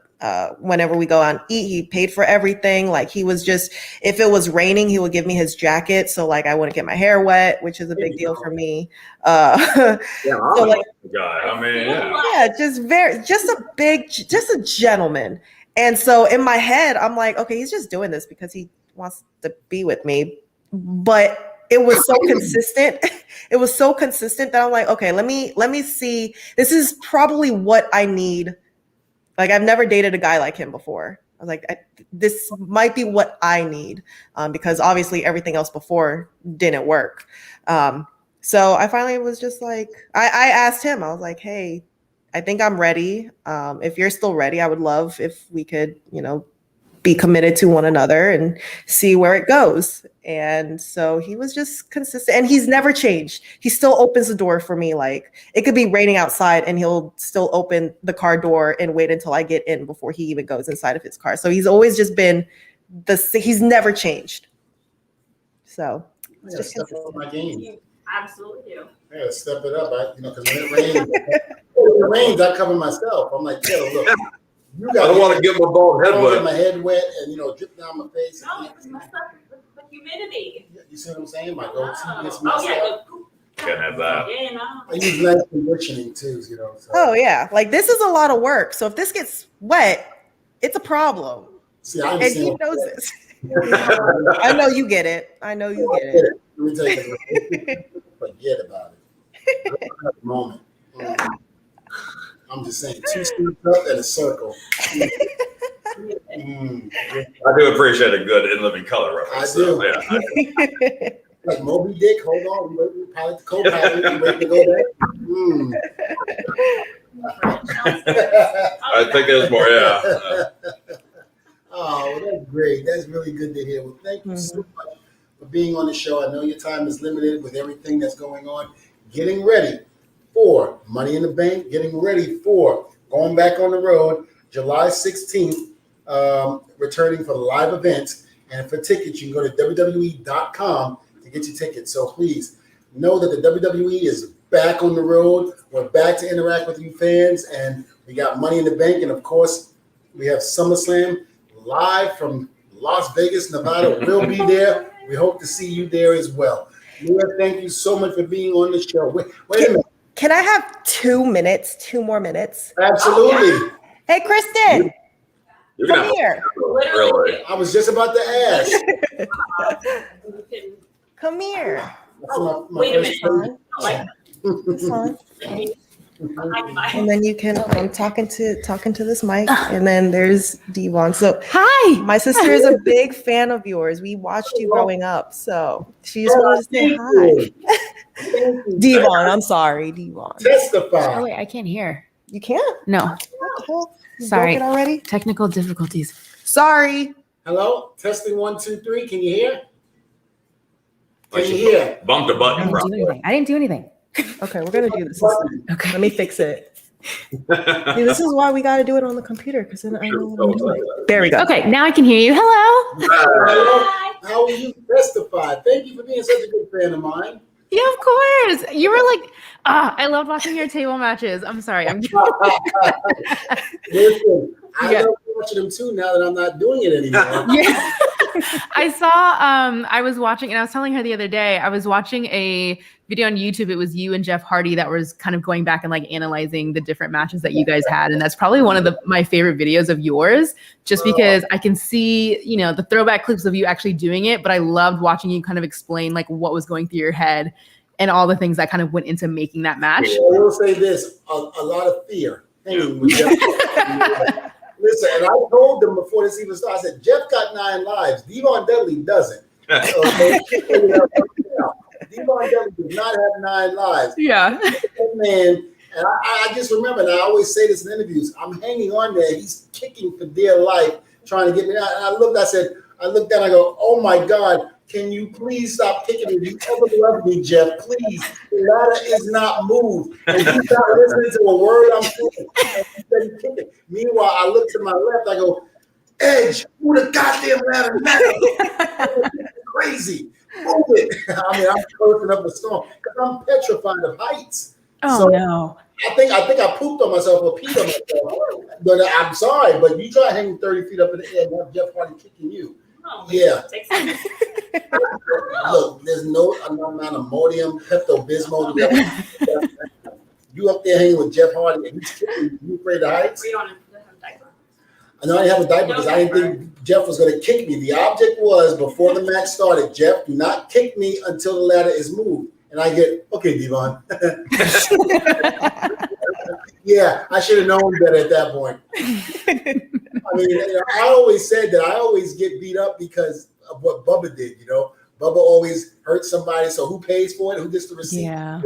[SPEAKER 5] whenever we go out and eat, he paid for everything. Like he was just, if it was raining, he would give me his jacket. So like I wouldn't get my hair wet, which is a big deal for me.
[SPEAKER 1] Yeah,
[SPEAKER 5] so like,
[SPEAKER 1] guy. I mean,
[SPEAKER 5] yeah, just a gentleman. And so in my head, I'm like, okay, he's just doing this because he wants to be with me. But it was so consistent. It was so consistent that I'm like, okay, let me see. This is probably what I need. Like I've never dated a guy like him before. I was like, this might be what I need because obviously everything else before didn't work. So I finally was just like, I asked him, I was like, hey, I think I'm ready. If you're still ready, I would love if we could, be committed to one another and see where it goes. And so he was just consistent and he's never changed. He still opens the door for me. Like it could be raining outside and he'll still open the car door and wait until I get in before he even goes inside of his car. So he's always just been he's never changed. So it's just
[SPEAKER 3] step up my game.
[SPEAKER 2] Absolutely do.
[SPEAKER 3] I gotta step it up, because when it rains, I cover myself. I'm like, look. I
[SPEAKER 1] don't want to get my bald head wet.
[SPEAKER 3] Get my head wet and drip down my face.
[SPEAKER 2] No, it's messed up with the humidity.
[SPEAKER 3] You see what I'm saying? My goatee gets messed up.
[SPEAKER 1] Can't have that.
[SPEAKER 2] Yeah, no.
[SPEAKER 3] I use nice conditioning too, So.
[SPEAKER 5] Oh yeah, like this is a lot of work. So if this gets wet, it's a problem.
[SPEAKER 3] See,
[SPEAKER 5] and he knows this. I know you get it. I know you get it.
[SPEAKER 3] Let me tell you, forget about it. Moment. I'm just saying, 2 steps up and a circle.
[SPEAKER 1] I do appreciate a good In Living Color reference.
[SPEAKER 3] I do.
[SPEAKER 1] So, yeah.
[SPEAKER 3] Like Moby Dick, hold on, we pilot the co-pilot, we ready to go there?
[SPEAKER 1] I think there's more, yeah.
[SPEAKER 3] Oh, that's great. That's really good to hear. Well, thank you so much for being on the show. I know your time is limited with everything that's going on. Getting ready for Money in the Bank, getting ready for going back on the road, July 16th, returning for the live event. And for tickets, you can go to WWE.com to get your tickets. So please know that the WWE is back on the road. We're back to interact with you fans. And we got Money in the Bank. And of course, we have SummerSlam live from Las Vegas, Nevada. We'll be there. We hope to see you there as well. Mia, thank you so much for being on the show. Wait a minute.
[SPEAKER 5] Can I have 2 minutes? 2 more minutes?
[SPEAKER 3] Absolutely.
[SPEAKER 5] Hey, Kristen.
[SPEAKER 1] You can
[SPEAKER 5] Come
[SPEAKER 1] have
[SPEAKER 5] here.
[SPEAKER 1] really.
[SPEAKER 3] I was just about to ask.
[SPEAKER 2] You can-
[SPEAKER 5] Come here.
[SPEAKER 3] That's my
[SPEAKER 2] Wait a
[SPEAKER 3] first
[SPEAKER 2] minute.
[SPEAKER 3] question.
[SPEAKER 5] This one.
[SPEAKER 2] Bye.
[SPEAKER 5] And then you can I'm talking to this mic, and then there's Dvon. So
[SPEAKER 6] Hi.
[SPEAKER 5] my sister is a big fan of yours. We watched you growing up, so she just wanted to say
[SPEAKER 3] Thank
[SPEAKER 5] hi.
[SPEAKER 3] you. Thank you.
[SPEAKER 5] Dvon, I'm sorry, Dvon.
[SPEAKER 6] Oh
[SPEAKER 3] Testify.
[SPEAKER 6] wait, I can't hear.
[SPEAKER 5] You can't?
[SPEAKER 6] No,
[SPEAKER 5] What the hell? You
[SPEAKER 6] Sorry.
[SPEAKER 5] broke it already?
[SPEAKER 6] technical difficulties.
[SPEAKER 5] Sorry.
[SPEAKER 3] Hello? Testing 1, 2, 3. Can you hear?
[SPEAKER 1] Like
[SPEAKER 3] Can you
[SPEAKER 1] you
[SPEAKER 3] hear?
[SPEAKER 1] bumped a
[SPEAKER 6] I
[SPEAKER 1] button,
[SPEAKER 6] didn't do
[SPEAKER 1] probably.
[SPEAKER 6] anything. I didn't do anything.
[SPEAKER 5] Okay, we're gonna do this.
[SPEAKER 6] Okay.
[SPEAKER 5] Let me fix it. See, this is why we got to do it on the computer, because then I know what I'm doing. There we go.
[SPEAKER 6] Okay, now I can hear you. Hello.
[SPEAKER 3] Hello? How will you testify? Thank you for being such a good fan of mine.
[SPEAKER 6] Yeah, of course. You were like, I loved watching your table matches. I'm sorry. I'm
[SPEAKER 3] Listen, I
[SPEAKER 6] Yeah.
[SPEAKER 3] love watching them too now that I'm not doing it anymore.
[SPEAKER 6] Yeah. I saw I was watching, and I was telling her the other day, I was watching a video on YouTube. It was you and Jeff Hardy that was kind of going back and like analyzing the different matches that you guys had. And that's probably one of my favorite videos of yours, just because I can see, you know, the throwback clips of you actually doing it. But I loved watching you kind of explain like what was going through your head and all the things that kind of went into making that match.
[SPEAKER 3] I will say this, a lot of fear hanging with Jeff. Listen, and I told them before this even started, I said, Jeff got 9 lives. Dvon Dudley doesn't. Okay? Dvon Dudley does not have 9 lives.
[SPEAKER 6] Yeah.
[SPEAKER 3] That man, and I just remember, and I always say this in interviews, I'm hanging on there. He's kicking for dear life, trying to get me out. And I looked down, I go, oh my God, can you please stop kicking me? You ever love me, Jeff? Please. The ladder is not moved. And he's not listening to a word I'm saying. And he's been kicking. Meanwhile, I look to my left, I go, Edge, move the goddamn ladder now. Crazy. Move it. I mean, I'm cursing up a storm because I'm petrified of heights.
[SPEAKER 6] Oh
[SPEAKER 3] So,
[SPEAKER 6] no.
[SPEAKER 3] I think I pooped on myself or peed on myself. But I'm sorry, but you try hanging 30 feet up in the air and have Jeff Hardy kicking you.
[SPEAKER 2] Oh,
[SPEAKER 3] Yeah.
[SPEAKER 2] takes time.
[SPEAKER 3] Look, there's no amount of Imodium, Pepto-Bismol. You up there hanging with Jeff Hardy and he's kicking you afraid of heights?
[SPEAKER 2] We don't have a diaper.
[SPEAKER 3] I know I didn't have a diaper because I didn't think Jeff was going to kick me. The object was, before the match started, Jeff, do not kick me until the ladder is moved. And I get, okay, Dvon. Yeah, I should have known better at that point. I mean, you know, I always said that I always get beat up because of what Bubba did, you know. Bubba always hurts somebody, so who pays for it? Who gets the receipt?
[SPEAKER 6] Yeah.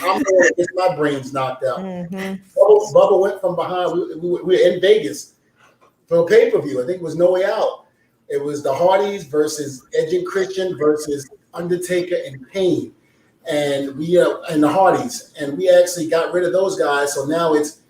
[SPEAKER 3] I'm going to get my brains knocked out.
[SPEAKER 5] Mhm.
[SPEAKER 3] Bubba went from behind. We were in Vegas for a pay-per-view. I think it was No Way Out. It was the Hardys versus Edge and Christian versus Undertaker and Kane. And and the Hardys. And we actually got rid of those guys, so now it's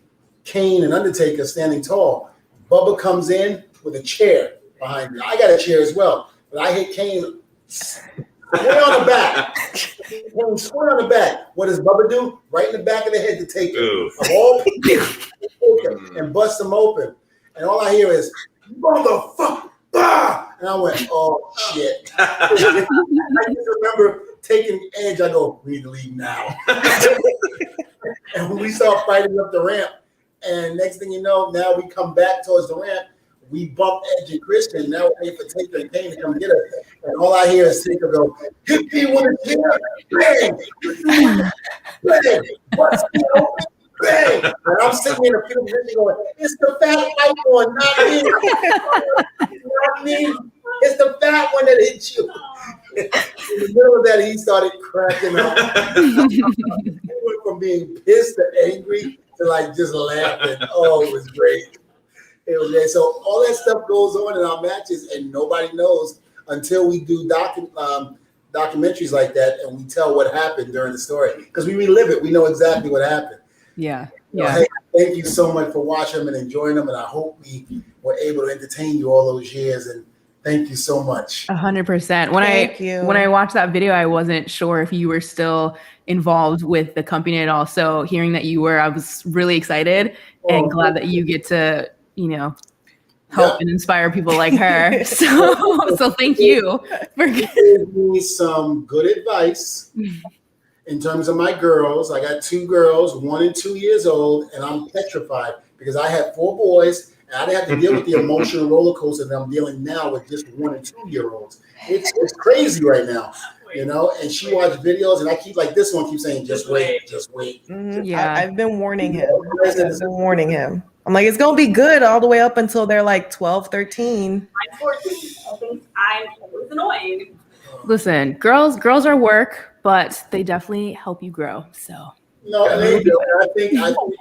[SPEAKER 3] Kane and Undertaker standing tall. Bubba comes in with a chair behind me. I got a chair as well, but I hit Kane square on the back. Kane square on the back. What does Bubba do? Right in the back of the head to take it.
[SPEAKER 1] Oof.
[SPEAKER 3] Of all people, take him and bust him open. And all I hear is, motherfucker! Bah! And I went, oh, shit. I just remember taking Edge. I go, we need to leave now. And we start fighting up the ramp. And next thing you know, now we come back towards the ramp. We bump Edge and Christian. Now we're waiting for Taker and Kane to come get us. And all I hear is Taker go, hit me with a chair. Bang! Bang! What's the open? Bang! And I'm sitting in a fetal position going, it's the fat white one, not me. Not me. It's the fat one that hit you. In the middle of that, he started cracking up. He went from being pissed to angry to like just laughing. Oh, it was great. It was great. So all that stuff goes on in our matches, and nobody knows until we do documentaries like that, and we tell what happened during the story because we relive it. We know exactly what happened.
[SPEAKER 6] Yeah.
[SPEAKER 3] You know, hey, thank you so much for watching them and enjoying them, and I hope we were able to entertain you all those years. And thank you so much.
[SPEAKER 6] 100%.
[SPEAKER 5] Thank you.
[SPEAKER 6] When I watched that video, I wasn't sure if you were still involved with the company at all. So hearing that you were, I was really excited and glad that you get to, you know, help and inspire people like her. So thank you for
[SPEAKER 3] Give me some good advice in terms of my girls. I got 2 girls, 1 and 2 years old, and I'm petrified because I had 4 boys And I didn't have to deal with the emotional roller coaster that I'm dealing now with just 1 and 2 year olds. It's crazy right now, you know. And she watched videos, and I keep like this one keeps saying, "Just wait, just wait."
[SPEAKER 6] Yeah.
[SPEAKER 5] I've been warning him. I'm like, it's gonna be good all the way up until they're like 12, 13.
[SPEAKER 2] I'm 14. I think it was annoying.
[SPEAKER 6] Listen, girls are work, but they definitely help you grow. So
[SPEAKER 3] No, and they do. And I think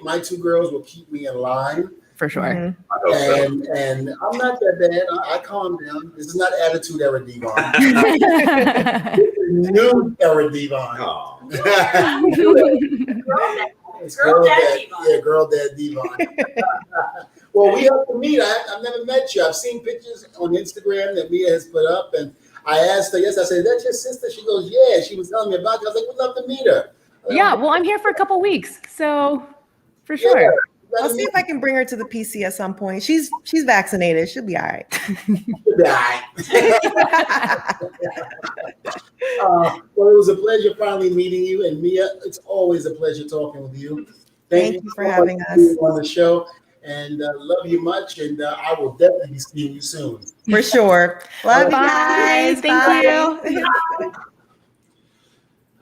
[SPEAKER 3] my 2 girls will keep me in line.
[SPEAKER 6] for sure.
[SPEAKER 5] Mhm.
[SPEAKER 1] I hope so.
[SPEAKER 3] And I'm not that bad. I calm down. This is not attitude era Dvon. This is new era Dvon.
[SPEAKER 1] Oh.
[SPEAKER 3] It's
[SPEAKER 2] Girl dad Dvon.
[SPEAKER 3] Yeah, girl dad Dvon. Well, we have to meet. I've never met you. I've seen pictures on Instagram that Mia has put up, and I asked her, yes, I said, that's your sister? She goes, yeah. She was telling me about you. I was like, we'd love to meet her.
[SPEAKER 6] Yeah, well, I'm here for a couple weeks, so for sure.
[SPEAKER 3] Yeah,
[SPEAKER 5] I'll see if I can bring her to the PC at some point. She's vaccinated. She'll be all right.
[SPEAKER 3] Well, it was a pleasure finally meeting you. And Mia, it's always a pleasure talking with you.
[SPEAKER 5] Thank you for
[SPEAKER 3] so
[SPEAKER 5] having
[SPEAKER 3] much
[SPEAKER 5] us.
[SPEAKER 3] being on the show. And love you much. And I will definitely be seeing you soon.
[SPEAKER 5] For sure. Love you
[SPEAKER 6] Bye.
[SPEAKER 5] guys.
[SPEAKER 6] Thank
[SPEAKER 5] Bye.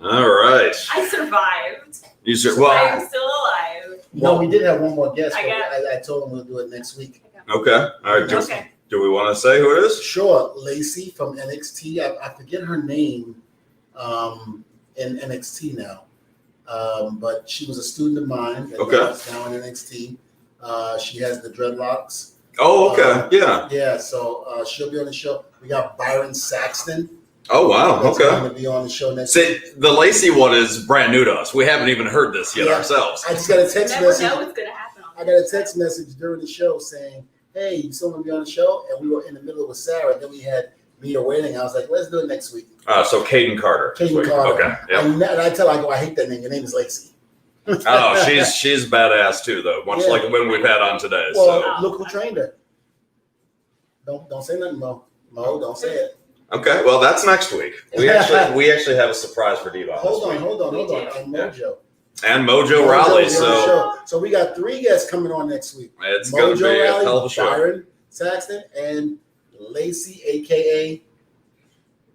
[SPEAKER 1] All right.
[SPEAKER 2] I survived.
[SPEAKER 1] You said,
[SPEAKER 2] I'm
[SPEAKER 1] well,
[SPEAKER 2] still alive.
[SPEAKER 3] No, we did have one more guest.
[SPEAKER 2] I
[SPEAKER 3] But
[SPEAKER 2] got-
[SPEAKER 3] I told him we'll do it next week.
[SPEAKER 1] okay. All right.
[SPEAKER 2] Okay.
[SPEAKER 1] Do we want to say who it is?
[SPEAKER 3] Sure, Lacey from NXT. I forget her name in NXT now, but she was a student of mine. And
[SPEAKER 1] Okay.
[SPEAKER 3] is now in NXT. She has the dreadlocks.
[SPEAKER 1] Oh, okay. Yeah.
[SPEAKER 3] Yeah, so she'll be on the show. We got Byron Saxton.
[SPEAKER 1] Oh, wow.
[SPEAKER 3] That's
[SPEAKER 1] Okay.
[SPEAKER 3] going to be on the show next week.
[SPEAKER 1] See, the Lacey one is brand new to us. We haven't even heard this yet
[SPEAKER 3] Yeah.
[SPEAKER 1] ourselves.
[SPEAKER 3] I just got a
[SPEAKER 2] You
[SPEAKER 3] text
[SPEAKER 2] never
[SPEAKER 3] message.
[SPEAKER 2] know what's gonna happen.
[SPEAKER 3] I got a text message during the show saying, "Hey, you still want to be on the show?" And we were in the middle with Sarah. Then we had Mia waiting. I was like, "Let's do it next week."
[SPEAKER 1] So Caden Carter.
[SPEAKER 3] Caden Carter.
[SPEAKER 1] Okay. Yeah.
[SPEAKER 3] And I tell her, I go, "I hate that name. Your name is Lacey."
[SPEAKER 1] Oh, she's badass too, though. Much
[SPEAKER 3] Yeah.
[SPEAKER 1] like the women we've had on today.
[SPEAKER 3] Well,
[SPEAKER 1] So
[SPEAKER 3] look who trained her. Don't say nothing, Mo. Mo, don't say it.
[SPEAKER 1] okay. Well, that's next week. We actually have a surprise for Dvon.
[SPEAKER 3] Hold
[SPEAKER 1] this
[SPEAKER 3] on.
[SPEAKER 2] We do.
[SPEAKER 3] And Mojo.
[SPEAKER 1] And Mojo
[SPEAKER 3] Mojo
[SPEAKER 1] Raleigh.
[SPEAKER 3] will be on the
[SPEAKER 1] So
[SPEAKER 3] show. So we got 3 guests coming on next week.
[SPEAKER 1] it's going to
[SPEAKER 3] Mojo
[SPEAKER 1] be a
[SPEAKER 3] Raleigh,
[SPEAKER 1] hell of a show.
[SPEAKER 3] Byron Saxton, and Lacey, aka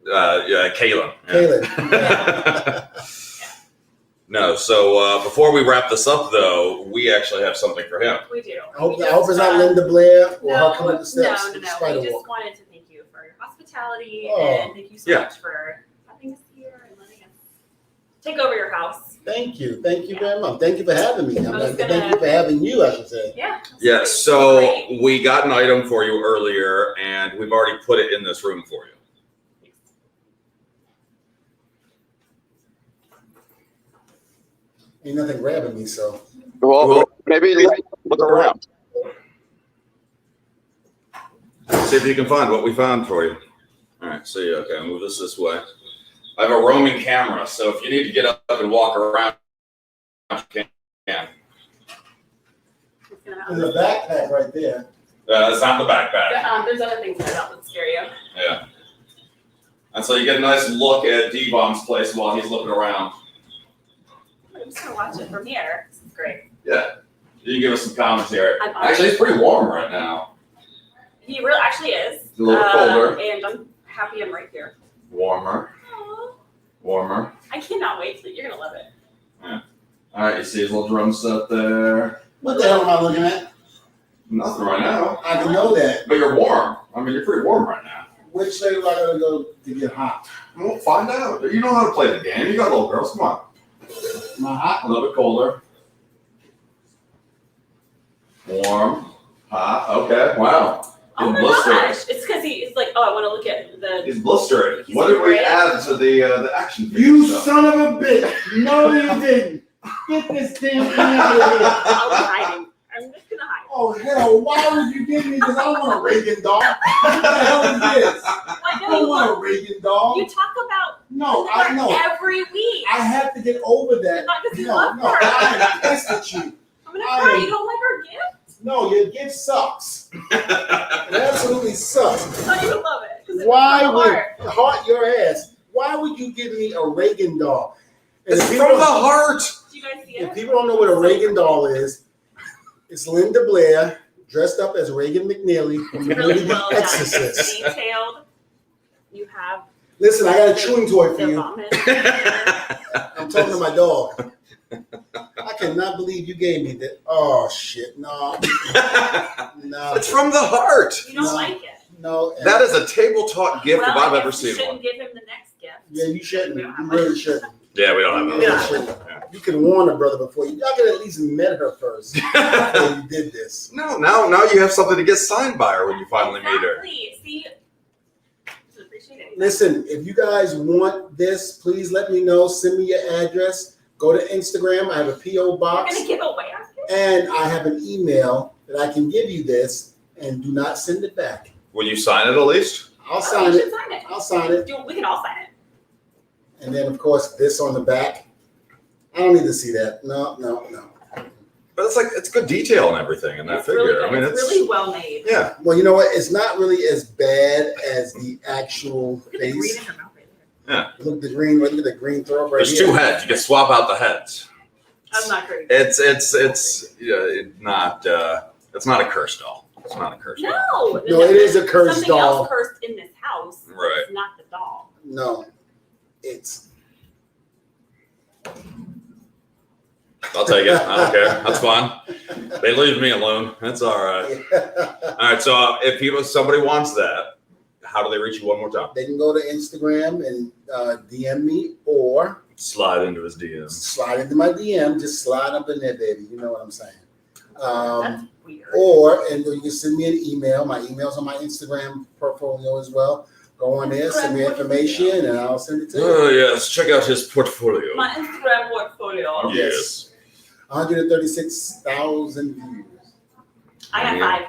[SPEAKER 1] Yeah, Kaylin.
[SPEAKER 3] Kaylin.
[SPEAKER 1] No, so before we wrap this up, though, we actually have something for him.
[SPEAKER 2] We do.
[SPEAKER 3] I hope
[SPEAKER 2] We
[SPEAKER 3] it's not
[SPEAKER 2] just,
[SPEAKER 3] Linda Blair or
[SPEAKER 2] No,
[SPEAKER 3] her coming up the steps.
[SPEAKER 2] no.
[SPEAKER 3] with the spider
[SPEAKER 2] We just
[SPEAKER 3] walk.
[SPEAKER 2] wanted to thank you for your hospitality
[SPEAKER 3] Oh,
[SPEAKER 2] and thank you so
[SPEAKER 1] yeah.
[SPEAKER 2] much for having us here and letting us take over your house.
[SPEAKER 3] Thank you very much. Thank you for having me.
[SPEAKER 2] was
[SPEAKER 3] Thank
[SPEAKER 2] gonna-
[SPEAKER 3] you for having you, I should say.
[SPEAKER 2] Yeah.
[SPEAKER 1] Yeah, so we got an item for you earlier, and we've already put it in this room for you.
[SPEAKER 3] Ain't nothing grabbing me, so.
[SPEAKER 7] Well, maybe look around.
[SPEAKER 1] See if you can find what we found for you. All right, see, okay, move this way. I have a roaming camera, so if you need to get up and walk around, you can.
[SPEAKER 3] There's a backpack right there.
[SPEAKER 1] It's not the backpack.
[SPEAKER 2] There's other things that would scare you.
[SPEAKER 1] Yeah. And so you get a nice look at Dvon's place while he's looking around.
[SPEAKER 2] I'm just gonna watch it from here. This is great.
[SPEAKER 1] Yeah. You can give us some commentary.
[SPEAKER 2] I'm-
[SPEAKER 1] Actually, it's pretty warm right now.
[SPEAKER 2] He really actually is.
[SPEAKER 1] It's a little colder.
[SPEAKER 2] And I'm happy I'm right here.
[SPEAKER 1] Warmer.
[SPEAKER 2] Aw,
[SPEAKER 1] Warmer.
[SPEAKER 2] I cannot wait. You're gonna love it.
[SPEAKER 1] All right, you see his little drum set there.
[SPEAKER 3] What the hell am I looking at?
[SPEAKER 1] Nothing right now.
[SPEAKER 3] I can know that.
[SPEAKER 1] But you're warm. I mean, you're pretty warm right now.
[SPEAKER 3] Which state am I going to go to get hot?
[SPEAKER 1] We'll find out. You know how to play the game. You got little girls. Come on.
[SPEAKER 3] Am I hot?
[SPEAKER 1] A little bit colder. Warm. Hot. Okay. Wow.
[SPEAKER 2] Oh
[SPEAKER 1] He's
[SPEAKER 2] my
[SPEAKER 1] blistering.
[SPEAKER 2] gosh! It's because he's like, oh, I want to look at the.
[SPEAKER 1] He's blistering.
[SPEAKER 2] He's
[SPEAKER 1] What did we
[SPEAKER 2] great.
[SPEAKER 1] add to the action figure
[SPEAKER 3] You
[SPEAKER 1] stuff?
[SPEAKER 3] son of a bitch. No, you didn't. Get this damn thing out of here.
[SPEAKER 2] I'll be hiding. I'm just gonna hide.
[SPEAKER 3] Oh, hell. Why would you give me this? I don't want a Reagan doll. What the hell is this?
[SPEAKER 2] I
[SPEAKER 3] I
[SPEAKER 2] know
[SPEAKER 3] don't
[SPEAKER 2] you
[SPEAKER 3] want a
[SPEAKER 2] look.
[SPEAKER 3] Reagan doll.
[SPEAKER 2] You talk about
[SPEAKER 3] No, I know.
[SPEAKER 2] every week.
[SPEAKER 3] I have to get over that.
[SPEAKER 2] Not because you
[SPEAKER 3] No,
[SPEAKER 2] love
[SPEAKER 3] no,
[SPEAKER 2] her.
[SPEAKER 3] I am pissed at you.
[SPEAKER 2] I'm gonna
[SPEAKER 3] I
[SPEAKER 2] cry.
[SPEAKER 3] am-
[SPEAKER 2] You don't like our gift?
[SPEAKER 3] No, your gift sucks. It absolutely sucks.
[SPEAKER 2] I don't even love it. 'Cause it's
[SPEAKER 3] Why
[SPEAKER 2] from the
[SPEAKER 3] would
[SPEAKER 2] heart.
[SPEAKER 3] heart your ass? Why would you give me a Reagan doll? And
[SPEAKER 1] It's
[SPEAKER 3] if
[SPEAKER 1] from
[SPEAKER 3] people,
[SPEAKER 1] the heart.
[SPEAKER 2] Do you guys see
[SPEAKER 3] if
[SPEAKER 2] it?
[SPEAKER 3] people don't know what a Reagan doll is, it's Linda Blair dressed up as Reagan McNeely from the
[SPEAKER 2] Really
[SPEAKER 3] movie
[SPEAKER 2] well
[SPEAKER 3] The
[SPEAKER 2] done.
[SPEAKER 3] Exorcist.
[SPEAKER 2] Detailed. You have
[SPEAKER 3] Listen, I got a chewing toy for
[SPEAKER 2] the
[SPEAKER 3] you.
[SPEAKER 2] vomit.
[SPEAKER 3] I'm talking to my dog. I cannot believe you gave me that. Oh shit, no, no.
[SPEAKER 1] It's from the heart.
[SPEAKER 2] You don't
[SPEAKER 3] No.
[SPEAKER 2] like it.
[SPEAKER 3] No,
[SPEAKER 1] That is a tabletop gift
[SPEAKER 2] Well,
[SPEAKER 1] if I've
[SPEAKER 2] I
[SPEAKER 1] ever
[SPEAKER 2] guess you
[SPEAKER 1] seen one.
[SPEAKER 2] shouldn't give him the next gift.
[SPEAKER 3] yeah, you shouldn't.
[SPEAKER 2] We don't have
[SPEAKER 3] You
[SPEAKER 2] one.
[SPEAKER 3] really shouldn't.
[SPEAKER 1] Yeah, we don't
[SPEAKER 3] You
[SPEAKER 1] have
[SPEAKER 3] really
[SPEAKER 2] Yeah.
[SPEAKER 3] shouldn't. You could warn a brother before you. Y'all could at least met her first before
[SPEAKER 1] that.
[SPEAKER 3] you did this.
[SPEAKER 1] No, now you have something to get signed by her when you finally meet her.
[SPEAKER 2] Exactly. See, I appreciate it.
[SPEAKER 3] Listen, if you guys want this, please let me know. Send me your address. Go to Instagram. I have a PO
[SPEAKER 2] We're
[SPEAKER 3] box,
[SPEAKER 2] gonna give away our gift.
[SPEAKER 3] and I have an email that I can give you this. And do not send it back.
[SPEAKER 1] Will you sign it at least?
[SPEAKER 3] I'll sign
[SPEAKER 2] You
[SPEAKER 3] it.
[SPEAKER 2] should sign it.
[SPEAKER 3] I'll sign it.
[SPEAKER 2] We can all sign it.
[SPEAKER 3] And then, of course, this on the back. I don't need to see that. No.
[SPEAKER 1] But it's good detail and everything in that
[SPEAKER 2] It's
[SPEAKER 1] figure.
[SPEAKER 2] really good.
[SPEAKER 1] I mean,
[SPEAKER 2] it's really well made.
[SPEAKER 1] yeah.
[SPEAKER 3] Well, you know what? It's not really as bad as the actual
[SPEAKER 2] Look at the green
[SPEAKER 3] face.
[SPEAKER 2] in her mouth right there.
[SPEAKER 3] Look at the green. Look at the green throw up right
[SPEAKER 1] There's
[SPEAKER 3] here.
[SPEAKER 1] two heads. You can swap out the heads.
[SPEAKER 2] I'm not crazy.
[SPEAKER 1] It's not a curse doll. It's not a curse doll.
[SPEAKER 2] No.
[SPEAKER 3] No, it is a cursed
[SPEAKER 2] Something
[SPEAKER 3] doll.
[SPEAKER 2] else cursed in this house.
[SPEAKER 1] Right.
[SPEAKER 2] It's not the doll.
[SPEAKER 3] No, it's.
[SPEAKER 1] I'll take it. I don't care. That's fine. They leave me alone. That's all right. All right. So if somebody wants that, how do they reach you one more time?
[SPEAKER 3] They can go to Instagram and DM me or
[SPEAKER 1] Slide into his DMs.
[SPEAKER 3] slide into my DM. Just slide up in there, baby. You know what I'm saying.
[SPEAKER 2] That's weird.
[SPEAKER 3] And you can send me an email. My email's on my Instagram portfolio as well. Go on there, send me information, and I'll send it to you.
[SPEAKER 1] Oh yes, check out his portfolio.
[SPEAKER 2] My Instagram portfolio.
[SPEAKER 1] Yes.
[SPEAKER 3] 136,000 views.
[SPEAKER 2] I got
[SPEAKER 1] Yeah.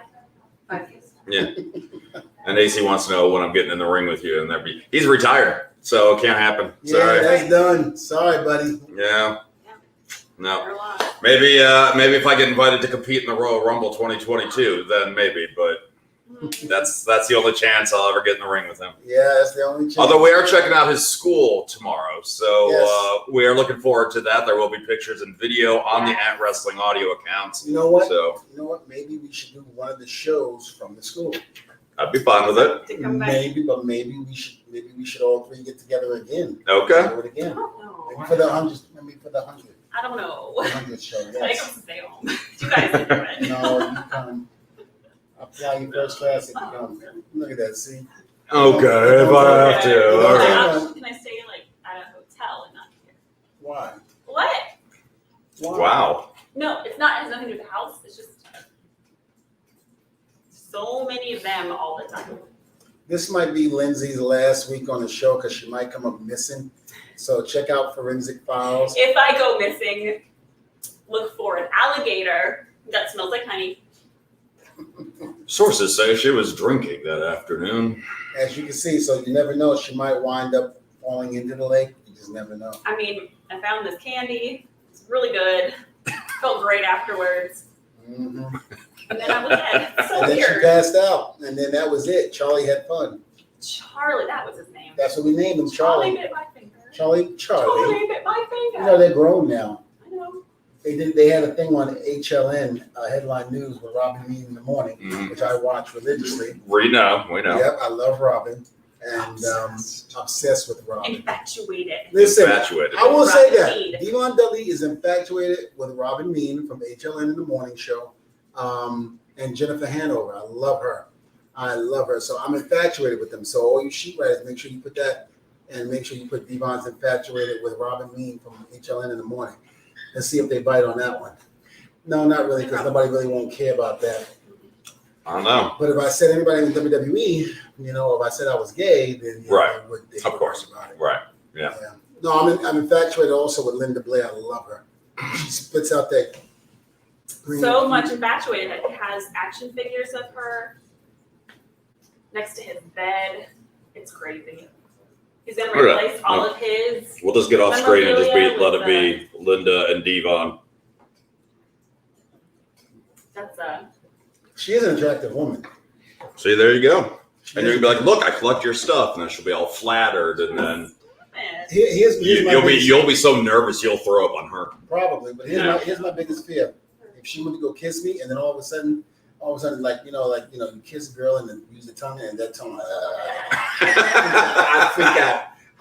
[SPEAKER 2] 5 views.
[SPEAKER 1] Yeah. And AC wants to know when I'm getting in the ring with you, and he's retired, so it can't happen.
[SPEAKER 3] Yeah,
[SPEAKER 1] Sorry.
[SPEAKER 3] that's done. Sorry, buddy.
[SPEAKER 1] Yeah. No.
[SPEAKER 2] They're a lot.
[SPEAKER 1] Maybe if I get invited to compete in the Royal Rumble 2022, then maybe. But that's the only chance I'll ever get in the ring with him.
[SPEAKER 3] Yeah, that's the only chance.
[SPEAKER 1] Although we are checking out his school tomorrow, so
[SPEAKER 3] Yes.
[SPEAKER 1] we are looking forward to that. There will be pictures and video on the At Wrestling audio accounts.
[SPEAKER 3] You know what?
[SPEAKER 1] So
[SPEAKER 3] You know what? Maybe we should do one of the shows from the school.
[SPEAKER 1] I'd be fine with it.
[SPEAKER 2] To come back.
[SPEAKER 3] Maybe we should all three get together again.
[SPEAKER 1] Okay.
[SPEAKER 3] Do it
[SPEAKER 2] I
[SPEAKER 3] again.
[SPEAKER 2] don't know.
[SPEAKER 3] Maybe for the 100th. Maybe for the 100th.
[SPEAKER 2] I don't know.
[SPEAKER 3] 100th show.
[SPEAKER 2] I think
[SPEAKER 3] Yes.
[SPEAKER 2] I'm stay home. You guys can do it.
[SPEAKER 3] No, you come. I'll fly you first class if you come. Look at that. See.
[SPEAKER 1] Okay, if I have to.
[SPEAKER 3] Okay.
[SPEAKER 1] All right.
[SPEAKER 2] Actually, can I stay like at a hotel and not here?
[SPEAKER 3] Why?
[SPEAKER 2] What?
[SPEAKER 3] Why?
[SPEAKER 1] Wow.
[SPEAKER 2] No, it's not. It has nothing to do with the house. It's just so many of them all the time.
[SPEAKER 3] This might be Lindsay's last week on the show because she might come up missing. So check out Forensic Files.
[SPEAKER 2] If I go missing, look for an alligator that smells like honey.
[SPEAKER 1] Sources say she was drinking that afternoon.
[SPEAKER 3] As you can see, so you never know. She might wind up falling into the lake. You just never know.
[SPEAKER 2] I mean, I found this candy. It's really good. Felt great afterwards.
[SPEAKER 3] Mm-hmm.
[SPEAKER 2] And then I was dead. It's so
[SPEAKER 3] And then she
[SPEAKER 2] weird.
[SPEAKER 3] passed out, and then that was it. Charlie had fun.
[SPEAKER 2] Charlie, that was his name.
[SPEAKER 3] That's what we named him,
[SPEAKER 2] Charlie
[SPEAKER 3] Charlie.
[SPEAKER 2] bit my finger.
[SPEAKER 3] Charlie.
[SPEAKER 2] Bit my
[SPEAKER 3] You
[SPEAKER 2] finger.
[SPEAKER 3] know they're grown now.
[SPEAKER 2] I know.
[SPEAKER 3] They had a thing on HLN, Headline News, with Robin Mead in the morning,
[SPEAKER 1] Mhm.
[SPEAKER 3] which I watch religiously.
[SPEAKER 1] We know.
[SPEAKER 3] Yep, I love Robin, and obsessed with Robin.
[SPEAKER 2] Infatuated.
[SPEAKER 3] Listen,
[SPEAKER 1] Infatuated.
[SPEAKER 3] I will say
[SPEAKER 2] Robin
[SPEAKER 3] that
[SPEAKER 2] Mead.
[SPEAKER 3] Dvon Dudley is infatuated with Robin Mead from HLN in the morning show, and Jennifer Hanover. I love her. So I'm infatuated with them. So all you sheet writers, make sure you put that, and make sure you put Devon's infatuated with Robin Mead from HLN in the morning, and see if they bite on that one. No, not really, because nobody really won't care about that.
[SPEAKER 1] I don't know.
[SPEAKER 3] But if I said anybody in WWE, if I said I was gay, then
[SPEAKER 1] Right.
[SPEAKER 3] they would
[SPEAKER 1] Of course.
[SPEAKER 3] worry about it.
[SPEAKER 1] Right. Yeah.
[SPEAKER 3] No, I'm infatuated also with Linda Blair. I love her. She spits out that green.
[SPEAKER 2] So much infatuated that he has action figures of her next to his bed. It's crazy. He's gonna
[SPEAKER 1] Look at
[SPEAKER 2] replace
[SPEAKER 1] that.
[SPEAKER 2] all of his.
[SPEAKER 1] We'll just get off screen and just let it
[SPEAKER 2] Memorabilia
[SPEAKER 1] be Linda and Dvon.
[SPEAKER 2] That's
[SPEAKER 3] She is an attractive woman.
[SPEAKER 1] See, there you go. And you're gonna be like, "Look, I collect your stuff," and then she'll be all flattered, and then
[SPEAKER 3] Here's my biggest-
[SPEAKER 1] you'll be so nervous you'll throw up on her.
[SPEAKER 3] probably, but
[SPEAKER 1] Yeah.
[SPEAKER 3] here's my biggest fear. If she went to go kiss me, and then all of a sudden, all of a sudden, you kiss a girl and then use the tongue and that tongue.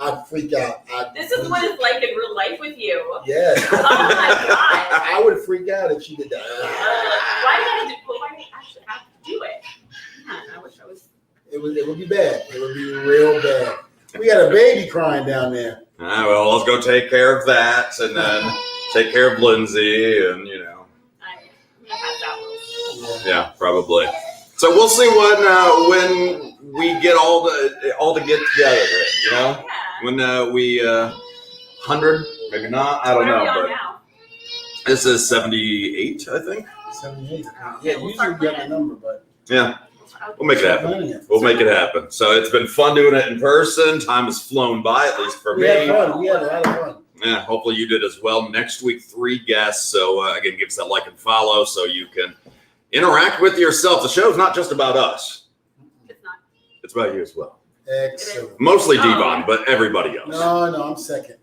[SPEAKER 3] I'd freak out.
[SPEAKER 2] This is what it's like in real life with you.
[SPEAKER 3] Yes.
[SPEAKER 2] Oh my god.
[SPEAKER 3] I would freak out if she did that.
[SPEAKER 2] Why did I actually have to do it? Man, I wish I was.
[SPEAKER 3] It would be bad. It would be real bad. We got a baby crying down there.
[SPEAKER 1] All right, well, let's go take care of that, and then take care of Lindsay, and
[SPEAKER 2] I'm gonna pass out.
[SPEAKER 1] yeah, probably. So we'll see when we get all to get together.
[SPEAKER 2] Yeah.
[SPEAKER 1] When we 100, maybe not. I don't know, but this is 78, I think.
[SPEAKER 3] 78. Yeah, usually you have the number, but
[SPEAKER 1] Yeah, we'll make it happen. We'll make it happen. So it's been fun doing it in person. Time has flown by, at least for
[SPEAKER 3] we
[SPEAKER 1] me.
[SPEAKER 3] had fun. We had a lot of fun.
[SPEAKER 1] Yeah, hopefully you did as well. Next week, 3 guests. So again, give us that like and follow so you can interact with yourself. The show's not just about us.
[SPEAKER 2] It's not.
[SPEAKER 1] It's about you as well.
[SPEAKER 3] Excellent.
[SPEAKER 1] Mostly Dvon, but everybody else.
[SPEAKER 3] No, I'm second.